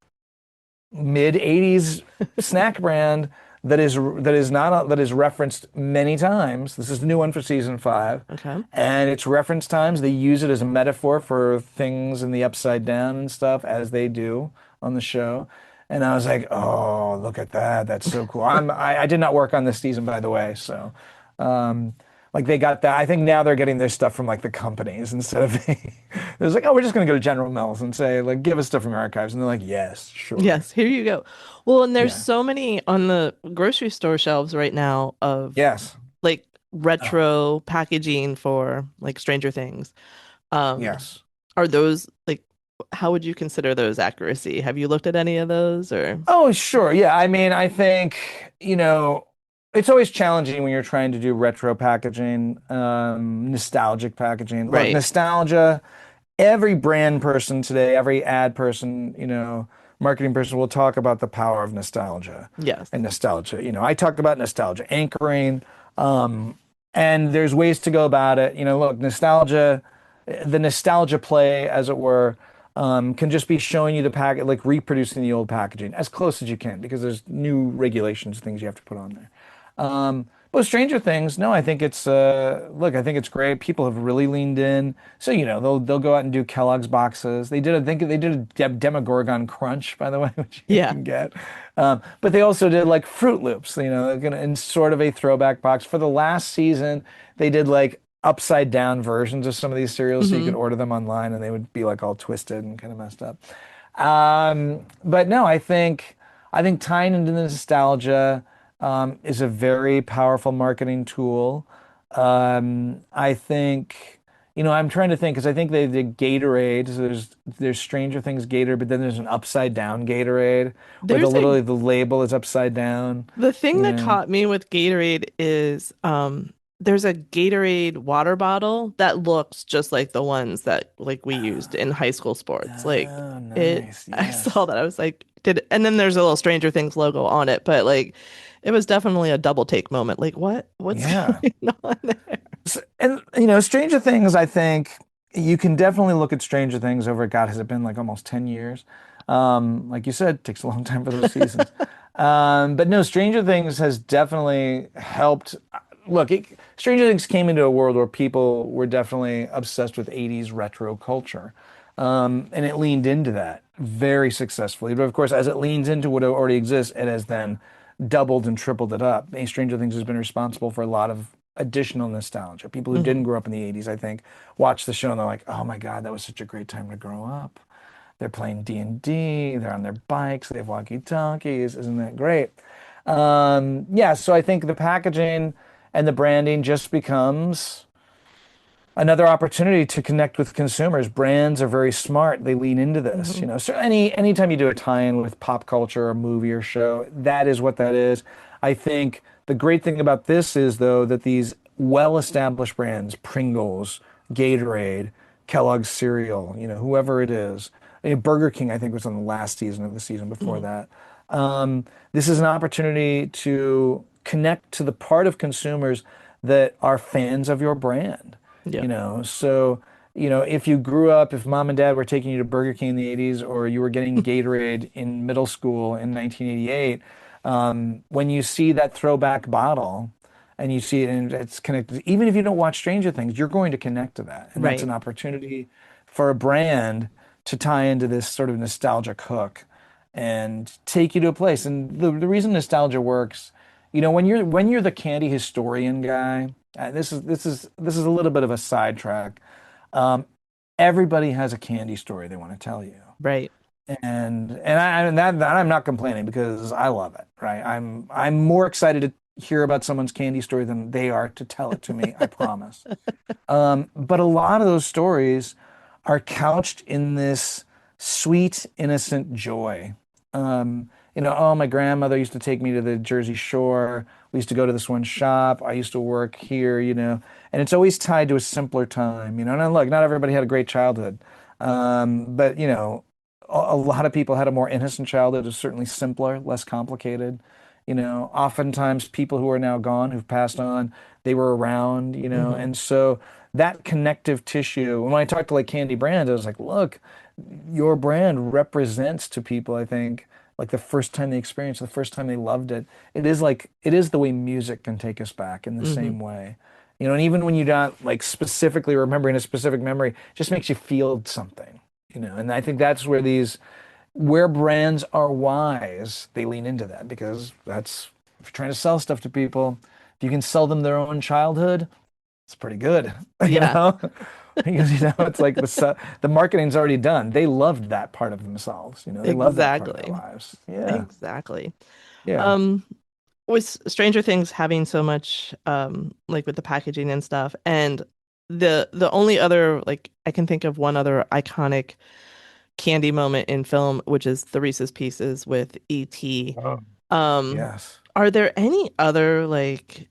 B: mid 80s snack brand that is referenced many times. This is the new one for season 5.
A: Okay.
B: And it's reference times. They use it as a metaphor for things in the upside down and stuff as they do on the show. And I was like, oh, look at that. That's so cool. I did not work on this season, by the way. So, um, like they got that. I think now they're getting their stuff from like the companies instead of it was like, oh, we're just going to go to General Mills and say, like, give us stuff from your archives. And they're like, yes, sure.
A: Yes, here you go. Well, and there's
B: Yeah.
A: so many on the grocery store shelves right now of
B: Yes.
A: like
B: Oh,
A: retro packaging for like Stranger Things. Um,
B: yes.
A: are those like how would you consider those accuracy? Have you looked at any of those or
B: Oh, sure. Yeah. I mean, I think, it's always challenging when you're trying to do retro packaging, nostalgic packaging. Look,
A: right?
B: nostalgia, every brand person today, every ad person, marketing person will talk about the power of nostalgia
A: Yes.
B: and nostalgia. I talked about nostalgia anchoring, um, and there's ways to go about it. Look, the nostalgia play, as it were, can just be showing you the packet, like reproducing the old packaging as close as you can, because there's new regulations, things you have to put on there. Well, Stranger Things, no, I think it's look, I think it's great. People have really leaned in. So, they'll go out and do Kellogg's boxes. I think they did a Demogorgon Crunch, by the way, which you
A: Yeah.
B: can get. But they also did like Fruit Loops, in sort of a throwback box. For the last season, they did like upside down versions of some of these cereals so you could
A: Hmm.
B: order them online and they would be like all twisted and kind of messed up. But no, I think tying into the nostalgia is a very powerful marketing tool. I think, I'm trying to think because I think they did Gatorade. So there's Stranger Things Gatorade, but then there's an upside down Gatorade where
A: There's a
B: the label is upside down.
A: The thing
B: You
A: that
B: know,
A: caught me with Gatorade is there's a Gatorade water bottle that looks just like the ones that like we used in high school sports. Like
B: oh,
A: it
B: nice,
A: I saw
B: yes.
A: that I was like, and then there's a little Stranger Things logo on it, but like it was definitely a double take moment. Like what's
B: Yeah.
A: going on there?
B: And Stranger Things, I think you can definitely look at Stranger Things over, God, has it been like almost 10 years? Like you said, it takes a long time for those seasons. But no, Stranger Things has definitely helped. Look, Stranger Things came into a world where people were definitely obsessed with 80s retro culture. And it leaned into that very successfully. But of course, as it leans into what already exists, it has then doubled and tripled it up. Stranger Things has been responsible for a lot of additional nostalgia. People who didn't
A: Hmm.
B: grow up in the 80s, I think, watch the show and they're like, "Oh my God, that was such a great time to grow up." They're playing D&D, they're on their bikes, they have walkie-talkies. Isn't that great? Yeah, so I think the packaging and the branding just becomes another opportunity to connect with consumers. Brands are very smart. They lean into this,
A: Hmm.
B: So anytime you do a tie-in with pop culture or movie or show, that is what that is. I think the great thing about this is though that these well-established brands, Pringles, Gatorade, Kellogg's cereal, whoever it is, Burger King, I think was on the last season of the season before
A: Hmm.
B: that. This is an opportunity to connect to the part of consumers that are fans of your brand.
A: Yeah.
B: So, if mom and dad were taking you to Burger King in the 80s or you were getting Gatorade in middle school in 1988, when you see that throwback bottle and you see it and it's connected, even if you don't watch Stranger Things, you're going to connect to that. And that's
A: Right.
B: an opportunity for a brand to tie into this sort of nostalgic hook and take you to a place. And the reason nostalgia works, when you're the candy historian guy, this is a little bit of a sidetrack. Um, Everybody has a candy story they want to tell you,
A: Right.
B: and I'm not complaining because I love it. Right? I'm more excited to hear about someone's candy story than they are to tell it to me. I promise. But a lot of those stories are couched in this sweet, innocent joy. Oh, my grandmother used to take me to the Jersey Shore. We used to go to this one shop. I used to work here, and it's always tied to a simpler time, And look, not everybody had a great childhood, but a lot of people had a more innocent childhood. It was certainly simpler, less complicated. Oftentimes people who are now gone, who've passed on, they were around,
A: Hmm.
B: and so that connective tissue. When I talked to like Candy Brand, I was like, look, your brand represents to people, I think, like the first time they experienced, it, the first time they loved it. It is the way music can take us back in the
A: Hmm.
B: same way. And even when you're not like specifically remembering a specific memory, it just makes you feel something, and I think that's where brands are wise, they lean into that because that's if you're trying to sell stuff to people, if you can sell them their own childhood, it's pretty good, you
A: Yeah.
B: know? Because it's like the marketing's already done. They loved that part of themselves, they loved that part of their
A: Exactly.
B: lives. Yeah.
A: Exactly.
B: Yeah.
A: Um, with Stranger Things having so much like with the packaging and stuff, and the only other like I can think of one other iconic candy moment in film, which is the Reese's Pieces with E.T.
B: Oh,
A: Um,
B: yes.
A: are there any other like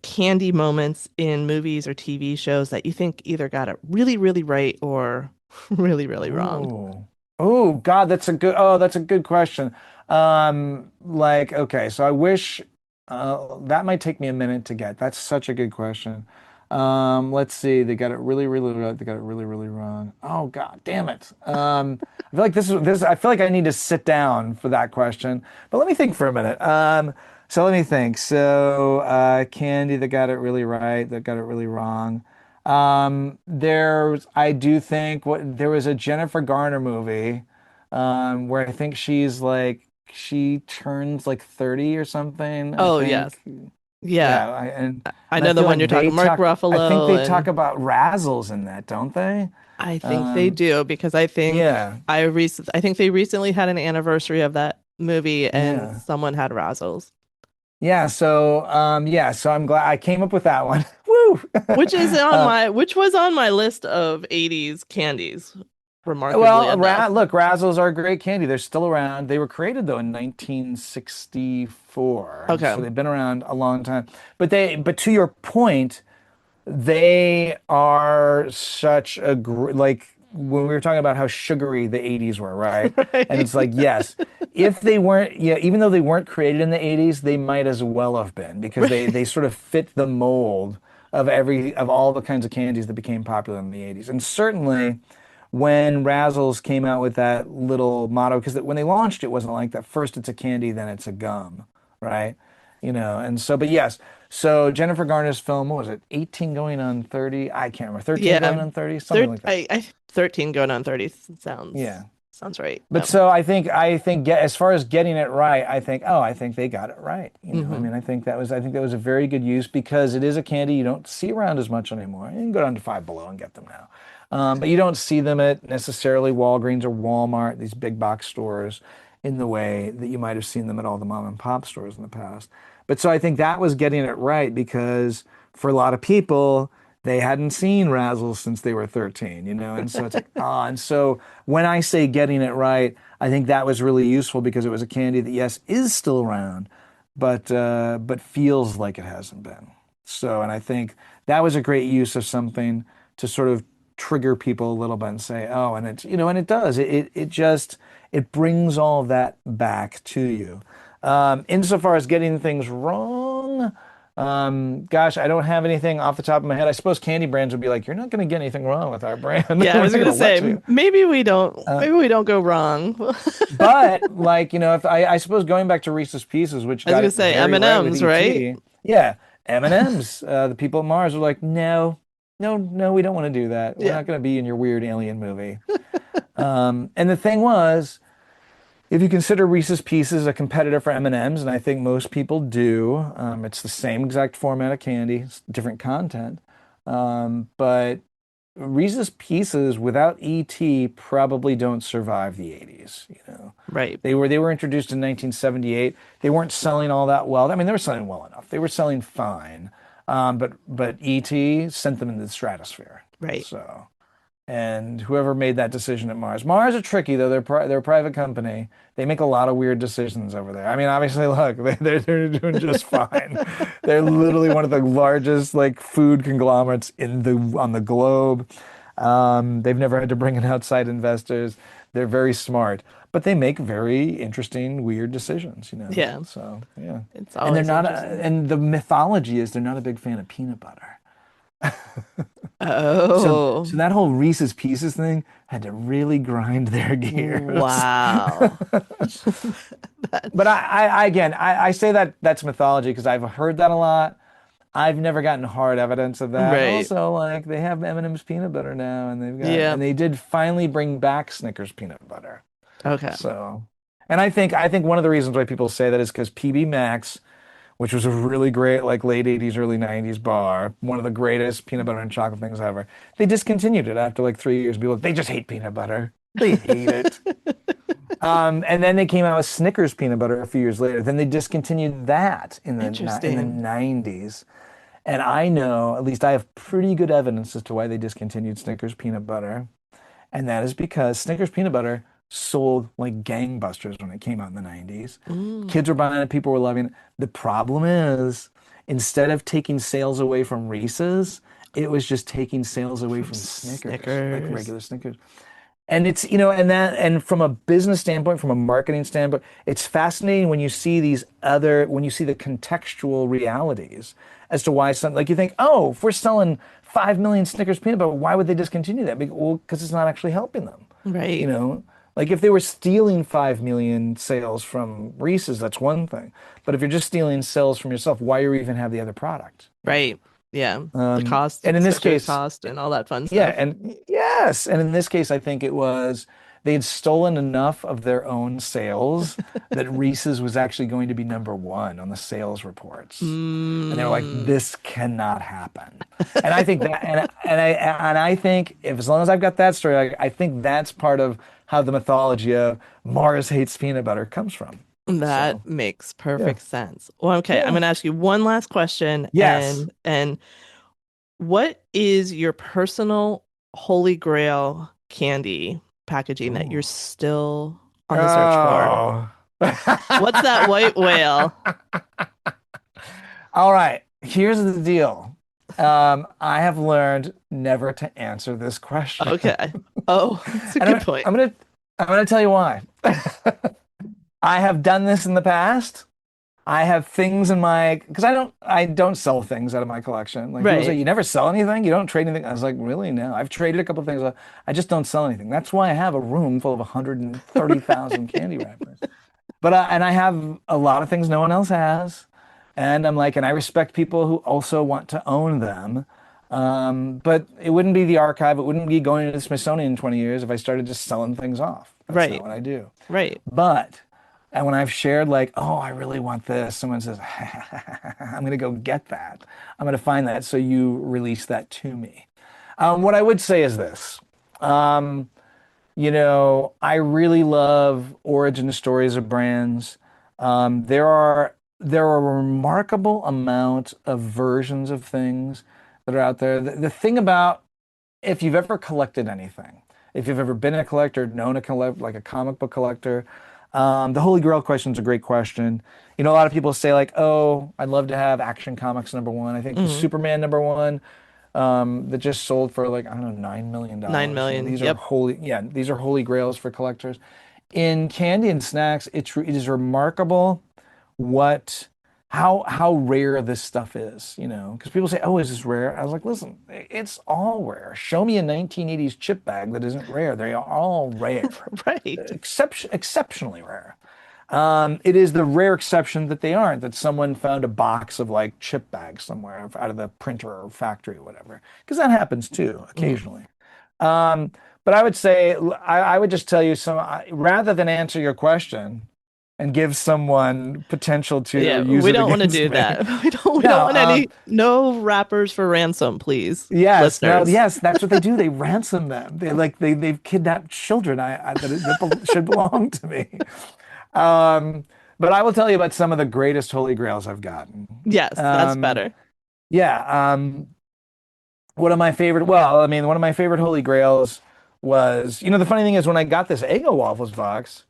A: candy moments in movies or TV shows that you think either got it really, really right or really, really wrong?
B: Oh. Oh, God, that's a good question. Like, okay, so I wish that might take me a minute to get. That's such a good question. Let's see. They got it really, really wrong. Oh, God, damn it. I feel like I feel like I need to sit down for that question. But let me think for a minute. So let me think. So candy that got it really right, that got it really wrong. I do think there was a Jennifer Garner movie where I think she turns like 30 or something, I
A: Oh, yes.
B: think.
A: Yeah.
B: Yeah,
A: I
B: and I
A: know the
B: feel
A: one you're
B: like
A: talking, Mark
B: I think
A: Ruffalo,
B: they talk
A: and
B: about razzles in that, don't they?
A: I think they
B: Um,
A: do because
B: yeah,
A: I think they recently had an anniversary of that movie and
B: yeah.
A: someone had Razzles,
B: So I'm glad I came up with that one. Woo! Uh,
A: which was on my list of 80s candies, remarkably
B: well,
A: enough.
B: Look, Razzles are great candy. They're still around. They were created though in 1964,
A: Okay.
B: so they've been around a long time. But to your point, they are such a like when we were talking about how sugary the 80s were, right? And
A: Right.
B: it's like, yes, if they weren't, yeah, even though they weren't created in the 80s, they might as well have been because
A: Right.
B: they sort of fit the mold of all the kinds of candies that became popular in the 80s. And certainly when Razzles came out with that little motto, because when they launched, it wasn't like that. First it's a candy, then it's a gum, right? And so, but yes, so Jennifer Garner's film, what was it? 18 going on 30? I can't remember. 13
A: Yeah.
B: going on 30? Something like that.
A: 13 going on 30
B: Yeah.
A: sounds right.
B: But so as far as getting it right, I think they got it right. I
A: Hmm.
B: mean, I think that was a very good use because it is a candy you don't see around as much anymore. You can go down to Five Below and get them now. But you don't see them at necessarily Walgreens or Walmart, these big box stores, in the way that you might have seen them at all the mom and pop stores in the past. But so I think that was getting it right because for a lot of people, they hadn't seen Razzles since they were 13, and so it's like, and so when I say getting it right, I think that was really useful because it was a candy that, yes, is still around, but feels like it hasn't been. So, and I think that was a great use of something to sort of trigger people a little bit and say, oh, and and it does. It just it brings all of that back to you. Insofar as getting things wrong, gosh, I don't have anything off the top of my head. I suppose candy brands would be like, you're not going to get anything wrong with our brand.
A: Yeah, I
B: We're
A: was
B: not going
A: gonna
B: to
A: say
B: let you. Uh,
A: maybe we don't go wrong.
B: but like, if I suppose going back to Reese's Pieces, which
A: I was
B: got
A: gonna
B: it
A: say
B: very right with
A: M&Ms, right?
B: E.T. Yeah, M&M's. The people at Mars were like, no, no, no, we don't want to do that. We're
A: Yeah.
B: not going to be in your weird alien movie. And the thing was, if you consider Reese's Pieces a competitor for M&M's, and I think most people do, it's the same exact format of candy, it's different content. But Reese's Pieces without ET probably don't survive the 80s,
A: Right.
B: They were introduced in 1978. They weren't selling all that well. I mean, they were selling well enough. They were selling fine. But ET sent them into the stratosphere.
A: Right.
B: So, and whoever made that decision at Mars. Mars are tricky though. They're a private company. They make a lot of weird decisions over there. I mean, obviously, look, they're doing just fine. They're literally one of the largest like food conglomerates on the globe. They've never had to bring in outside investors. They're very smart, but they make very interesting, weird decisions.
A: Yeah.
B: So yeah,
A: It's
B: and they're
A: always
B: not.
A: interesting.
B: And the mythology is they're not a big fan of peanut butter. So
A: Oh,
B: that whole Reese's Pieces thing had to really grind their gears.
A: wow.
B: But I say that that's mythology because I've heard that a lot. I've never gotten hard evidence of that. And
A: Right.
B: also, like they have M&M's peanut butter now,
A: Yeah.
B: and they did finally bring back Snickers peanut butter.
A: Okay.
B: So, and I think one of the reasons why people say that is because PB Max, which was a really great like late 80s, early 90s bar, one of the greatest peanut butter and chocolate things ever. They discontinued it after like 3 years. People, they just hate peanut butter. They hate it. And then they came out with Snickers peanut butter a few years later. Then they discontinued that in the
A: Interesting.
B: 90s. And I know, at least I have pretty good evidence as to why they discontinued Snickers peanut butter. And that is because Snickers peanut butter sold like gangbusters when it came out in the 90s.
A: Mm.
B: Kids were buying it, people were loving it. The problem is, instead of taking sales away from Reese's, it was just taking sales away
A: From
B: from Snickers, like
A: Snickers.
B: regular Snickers. And and from a business standpoint, from a marketing standpoint, it's fascinating when you see the contextual realities as to why some, like you think, oh, if we're selling 5 million Snickers peanut butter, why would they discontinue that? Well, because it's not actually helping them, you
A: Right.
B: know? Like if they were stealing 5 million sales from Reese's, that's one thing. But if you're just stealing sales from yourself, why you even have the other product, you know?
A: Right. Yeah. The cost,
B: And in this
A: associated
B: case,
A: cost and all that fun
B: yeah,
A: stuff.
B: and yes, and in this case, I think it was they'd stolen enough of their own sales that Reese's was actually going to be number one on the sales reports, and they were like,
A: Mm,
B: "This cannot happen." And I think that, and I think if as long as I've got that story, I think that's part of how the mythology of Mars hates peanut butter comes from.
A: that
B: So
A: makes
B: yeah,
A: perfect sense. Well, okay, I'm
B: yeah,
A: gonna ask you one last question,
B: yes.
A: and what is your personal holy grail candy packaging that you're
B: Ooh.
A: still on the search for?
B: Oh.
A: What's that white whale?
B: All right, here's the deal. I have learned never to answer this question.
A: Okay. Oh, that's a
B: And
A: good
B: I'm,
A: point.
B: I'm gonna I'm gonna tell you why. I have done this in the past. I have things in my because I don't sell things out of my collection. Like people say,
A: Right.
B: you never sell anything, you don't trade anything. I was like, really? No. I've traded a couple of things. I just don't sell anything. That's why I have a room full of 130,000 candy wrappers. But and I have a lot of things no one else has, and I'm like, and I respect people who also want to own them. But it wouldn't be the archive. It wouldn't be going to the Smithsonian in 20 years if I started just selling things off. That's not
A: Right.
B: what I do.
A: Right.
B: But and when I've shared like, oh, I really want this, someone says, I'm gonna go get that. I'm gonna find that. So you release that to me. What I would say is this. Um, I really love origin stories of brands. There are a remarkable amount of versions of things that are out there. The thing about if you've ever collected anything, if you've ever been a collector, known a collect like a comic book collector, the Holy Grail question is a great question. A lot of people say like, "Oh, I'd love to have Action Comics number one." I think the
A: Hmm.
B: Superman number one that just sold for like I don't know $9 million.
A: 9 million.
B: These are
A: Yep.
B: holy, yeah, these are holy grails for collectors. In candy and snacks, it is remarkable what how rare this stuff is, because people say, "Oh, is this rare?" I was like, "Listen, it's all rare. Show me a 1980s chip bag that isn't rare. They are all rare,
A: Right.
B: exceptionally rare." It is the rare exception that they aren't, that someone found a box of like chip bags somewhere out of the printer or factory or whatever, because that happens too
A: Mhm.
B: occasionally. Um, but I would say, I would just tell you rather than answer your question and give someone potential to
A: Yeah,
B: use
A: we
B: it
A: don't want to
B: against
A: do
B: me.
A: that. We don't
B: No,
A: want no rappers for ransom, please,
B: yes, no,
A: listeners.
B: yes, that's what they do. They ransom them. They've kidnapped children that should belong to me. Um, but I will tell you about some of the greatest holy grails I've gotten.
A: Yes, that's
B: Um,
A: better.
B: yeah, one of my favorite holy grails was, the funny thing is when I got this Eggo Waffles box,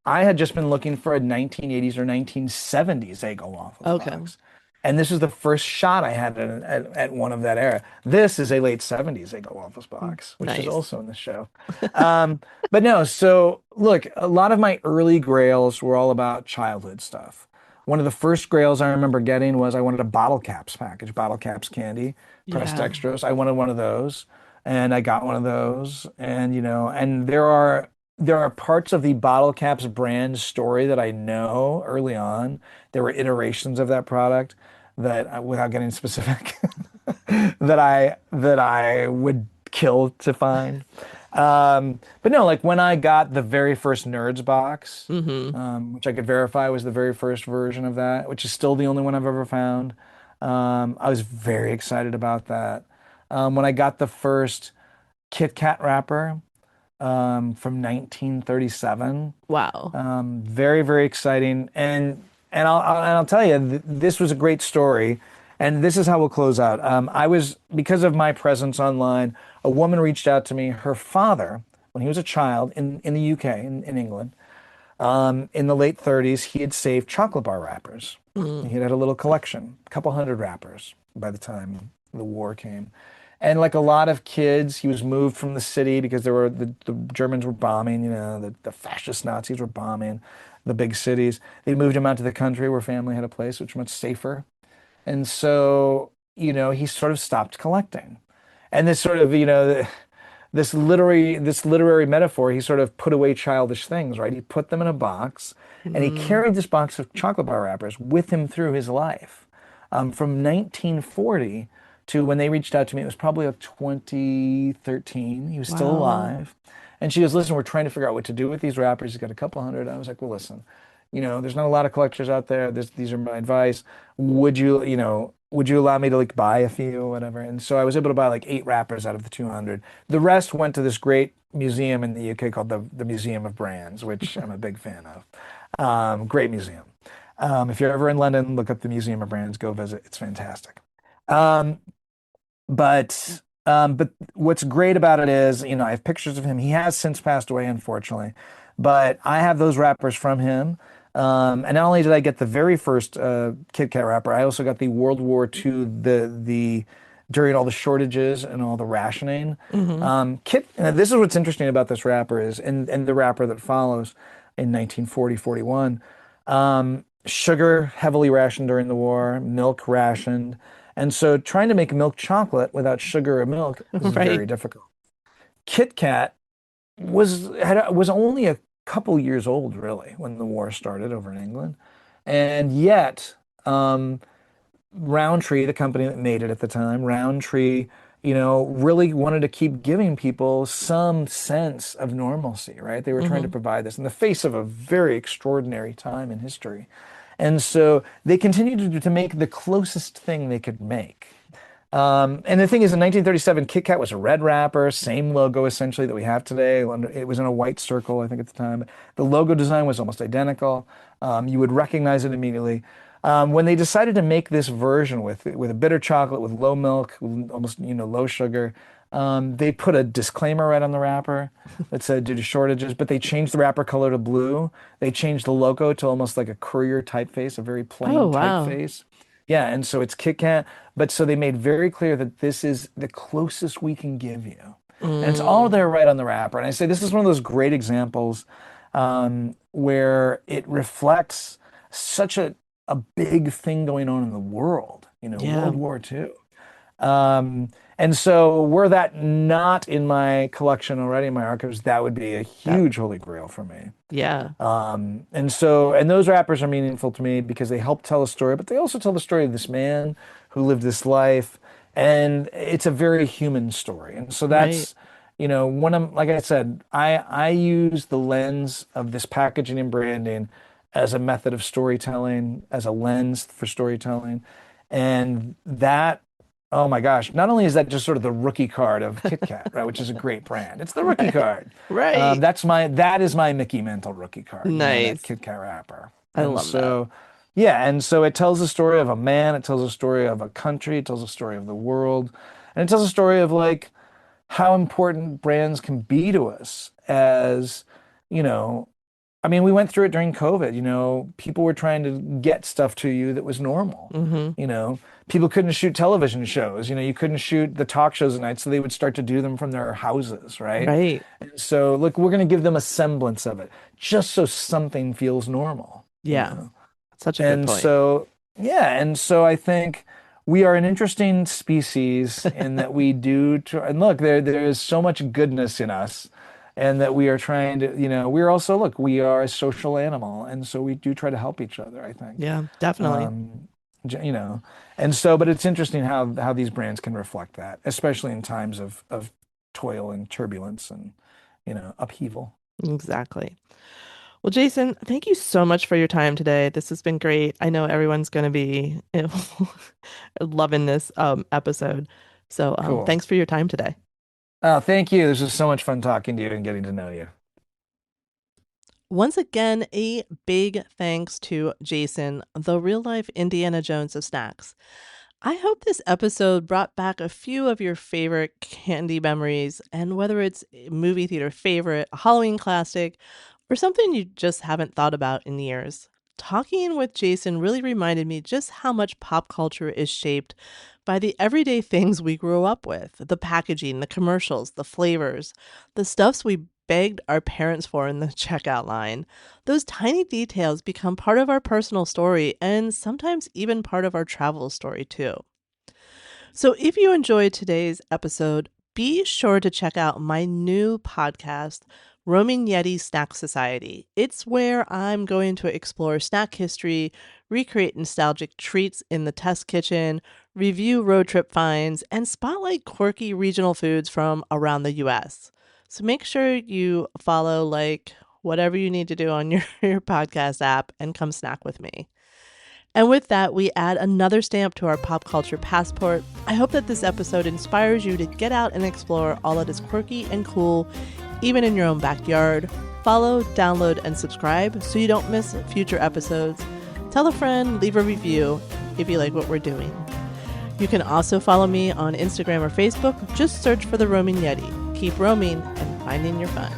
B: I had just been looking for a 1980s or 1970s Eggo Waffles
A: Okay.
B: box. And this was the first shot I had at one of that era. This is a late 70s Eggo Waffles box, which is
A: Nice.
B: also in the show. Um, but no, so look, a lot of my early grails were all about childhood stuff. One of the first grails I remember getting was I wanted a bottle caps package, bottle caps candy, pressed
A: Yeah.
B: extras. I wanted one of those, and I got one of those. And there are parts of the bottle caps brand story that I know early on. There were iterations of that product that, without getting specific, that I would kill to find. But no, like when I got the very first Nerds box,
A: Hmm.
B: which I could verify was the very first version of that, which is still the only one I've ever found. I was very excited about that. When I got the first Kit Kat wrapper from 1937,
A: Wow.
B: very, very exciting. And I'll tell you, this was a great story. And this is how we'll close out. Because of my presence online, a woman reached out to me. Her father, when he was a child in the UK, in England, in the late 30s, he had saved chocolate bar wrappers.
A: Mm.
B: He had a little collection, a couple hundred wrappers by the time the war came. And like a lot of kids, he was moved from the city because the Germans were bombing, the fascist Nazis were bombing the big cities. They moved him out to the country where family had a place, which was much safer. And so, he sort of stopped collecting. And this sort of, this literary metaphor. He sort of put away childish things, right? He put them in a box, and he
A: Mm,
B: carried this box of chocolate bar wrappers with him through his life, from 1940 to when they reached out to me. It was probably like 2013. He was still
A: wow.
B: alive, and she goes, "Listen, we're trying to figure out what to do with these wrappers. He's got a couple hundred." I was like, "Well, listen, there's not a lot of collectors out there. These are my advice. Would you allow me to like buy a few or whatever?" And so I was able to buy like 8 wrappers out of the 200. The rest went to this great museum in the UK called the Museum of Brands, which I'm a big fan of. Great museum. If you're ever in London, look up the Museum of Brands, go visit. It's fantastic. Um, but what's great about it is, I have pictures of him. He has since passed away, unfortunately, but I have those wrappers from him. And not only did I get the very first Kit Kat wrapper, I also got the World War II, the during all the shortages and all the rationing.
A: Hmm.
B: This is what's interesting about this wrapper is, and the wrapper that follows in 1940, 41, sugar heavily rationed during the war, milk rationed. And so trying to make milk chocolate without sugar or milk is
A: Right.
B: very difficult. Kit Kat was only a couple years old, really, when the war started over in England. And yet, Roundtree, the company that made it at the time, Roundtree, really wanted to keep giving people some sense of normalcy, right? They were trying to
A: Hmm.
B: provide this in the face of a very extraordinary time in history. And so they continued to make the closest thing they could make. And the thing is, in 1937, Kit Kat was a red wrapper, same logo essentially that we have today. It was in a white circle, I think, at the time. The logo design was almost identical. You would recognize it immediately. When they decided to make this version with a bitter chocolate, with low milk, with almost low sugar, they put a disclaimer right on the wrapper that said due to shortages, but they changed the wrapper color to blue. They changed the logo to almost like a courier typeface, a very
A: Oh,
B: plain
A: wow.
B: typeface. Yeah, and so it's Kit Kat, but so they made very clear that this is the closest we can give you. And it's all
A: Mm,
B: there right on the wrapper. And I say this is one of those great examples where it reflects such a big thing going on in the world,
A: yeah.
B: World War II. And so were that not in my collection already, in my archives, that would be a
A: That,
B: huge holy grail for me.
A: yeah.
B: And those rappers are meaningful to me because they help tell a story, but they also tell the story of this man who lived this life. And it's a very human story. And so
A: Right.
B: that's, when I'm, like I said, I use the lens of this packaging and branding as a method of storytelling, as a lens for storytelling. And that, oh my gosh, not only is that just sort of the rookie card of Kit Kat, right, which is a great brand, it's the rookie
A: Right.
B: card.
A: Right.
B: That is my Mickey Mantle rookie card, that
A: Nice.
B: Kit Kat wrapper.
A: I
B: And
A: love that.
B: so, yeah, and so it tells a story of a man, it tells a story of a country, it tells a story of the world, and it tells a story of like how important brands can be to us as, you know, I mean, we went through it during COVID, people were trying to get stuff to you that was normal.
A: Hmm.
B: You know, people couldn't shoot television shows, you couldn't shoot the talk shows at night, so they would start to do them from their houses, right?
A: Right.
B: And so, look, we're going to give them a semblance of it, just so something feels normal, you
A: Yeah.
B: know?
A: Such a good
B: And
A: point.
B: so, yeah, and so I think we are an interesting species in that we do try, and look, there is so much goodness in us, and that we are trying to, we're also, look, we are a social animal, and so we do try to help each other, I think.
A: Yeah, definitely.
B: Um, j- you know, and so, but it's interesting how these brands can reflect that, especially in times of toil and turbulence and, upheaval.
A: Exactly. Well, Jason, thank you so much for your time today. This has been great. I know everyone's going to be loving this episode. So,
B: Cool.
A: thanks for your time today.
B: Oh, thank you. This was so much fun talking to you and getting to know you.
A: Once again, a big thanks to Jason, the real life Indiana Jones of snacks. I hope this episode brought back a few of your favorite candy memories, and whether it's a movie theater favorite, a Halloween classic, or something you just haven't thought about in years. Talking with Jason really reminded me just how much pop culture is shaped by the everyday things we grew up with: the packaging, the commercials, the flavors, the stuffs we begged our parents for in the checkout line. Those tiny details become part of our personal story and sometimes even part of our travel story, too. So if you enjoyed today's episode, be sure to check out my new podcast, Roaming Yeti Snack Society. It's where I'm going to explore snack history, recreate nostalgic treats in the test kitchen, review road trip finds, and spotlight quirky regional foods from around the US. So make sure you follow, like, whatever you need to do on your podcast app and come snack with me. And with that, we add another stamp to our pop culture passport. I hope that this episode inspires you to get out and explore all that is quirky and cool, even in your own backyard. Follow, download, and subscribe so you don't miss future episodes. Tell a friend, leave a review if you like what we're doing. You can also follow me on Instagram or Facebook. Just search for The Roaming Yeti. Keep roaming and finding your fun.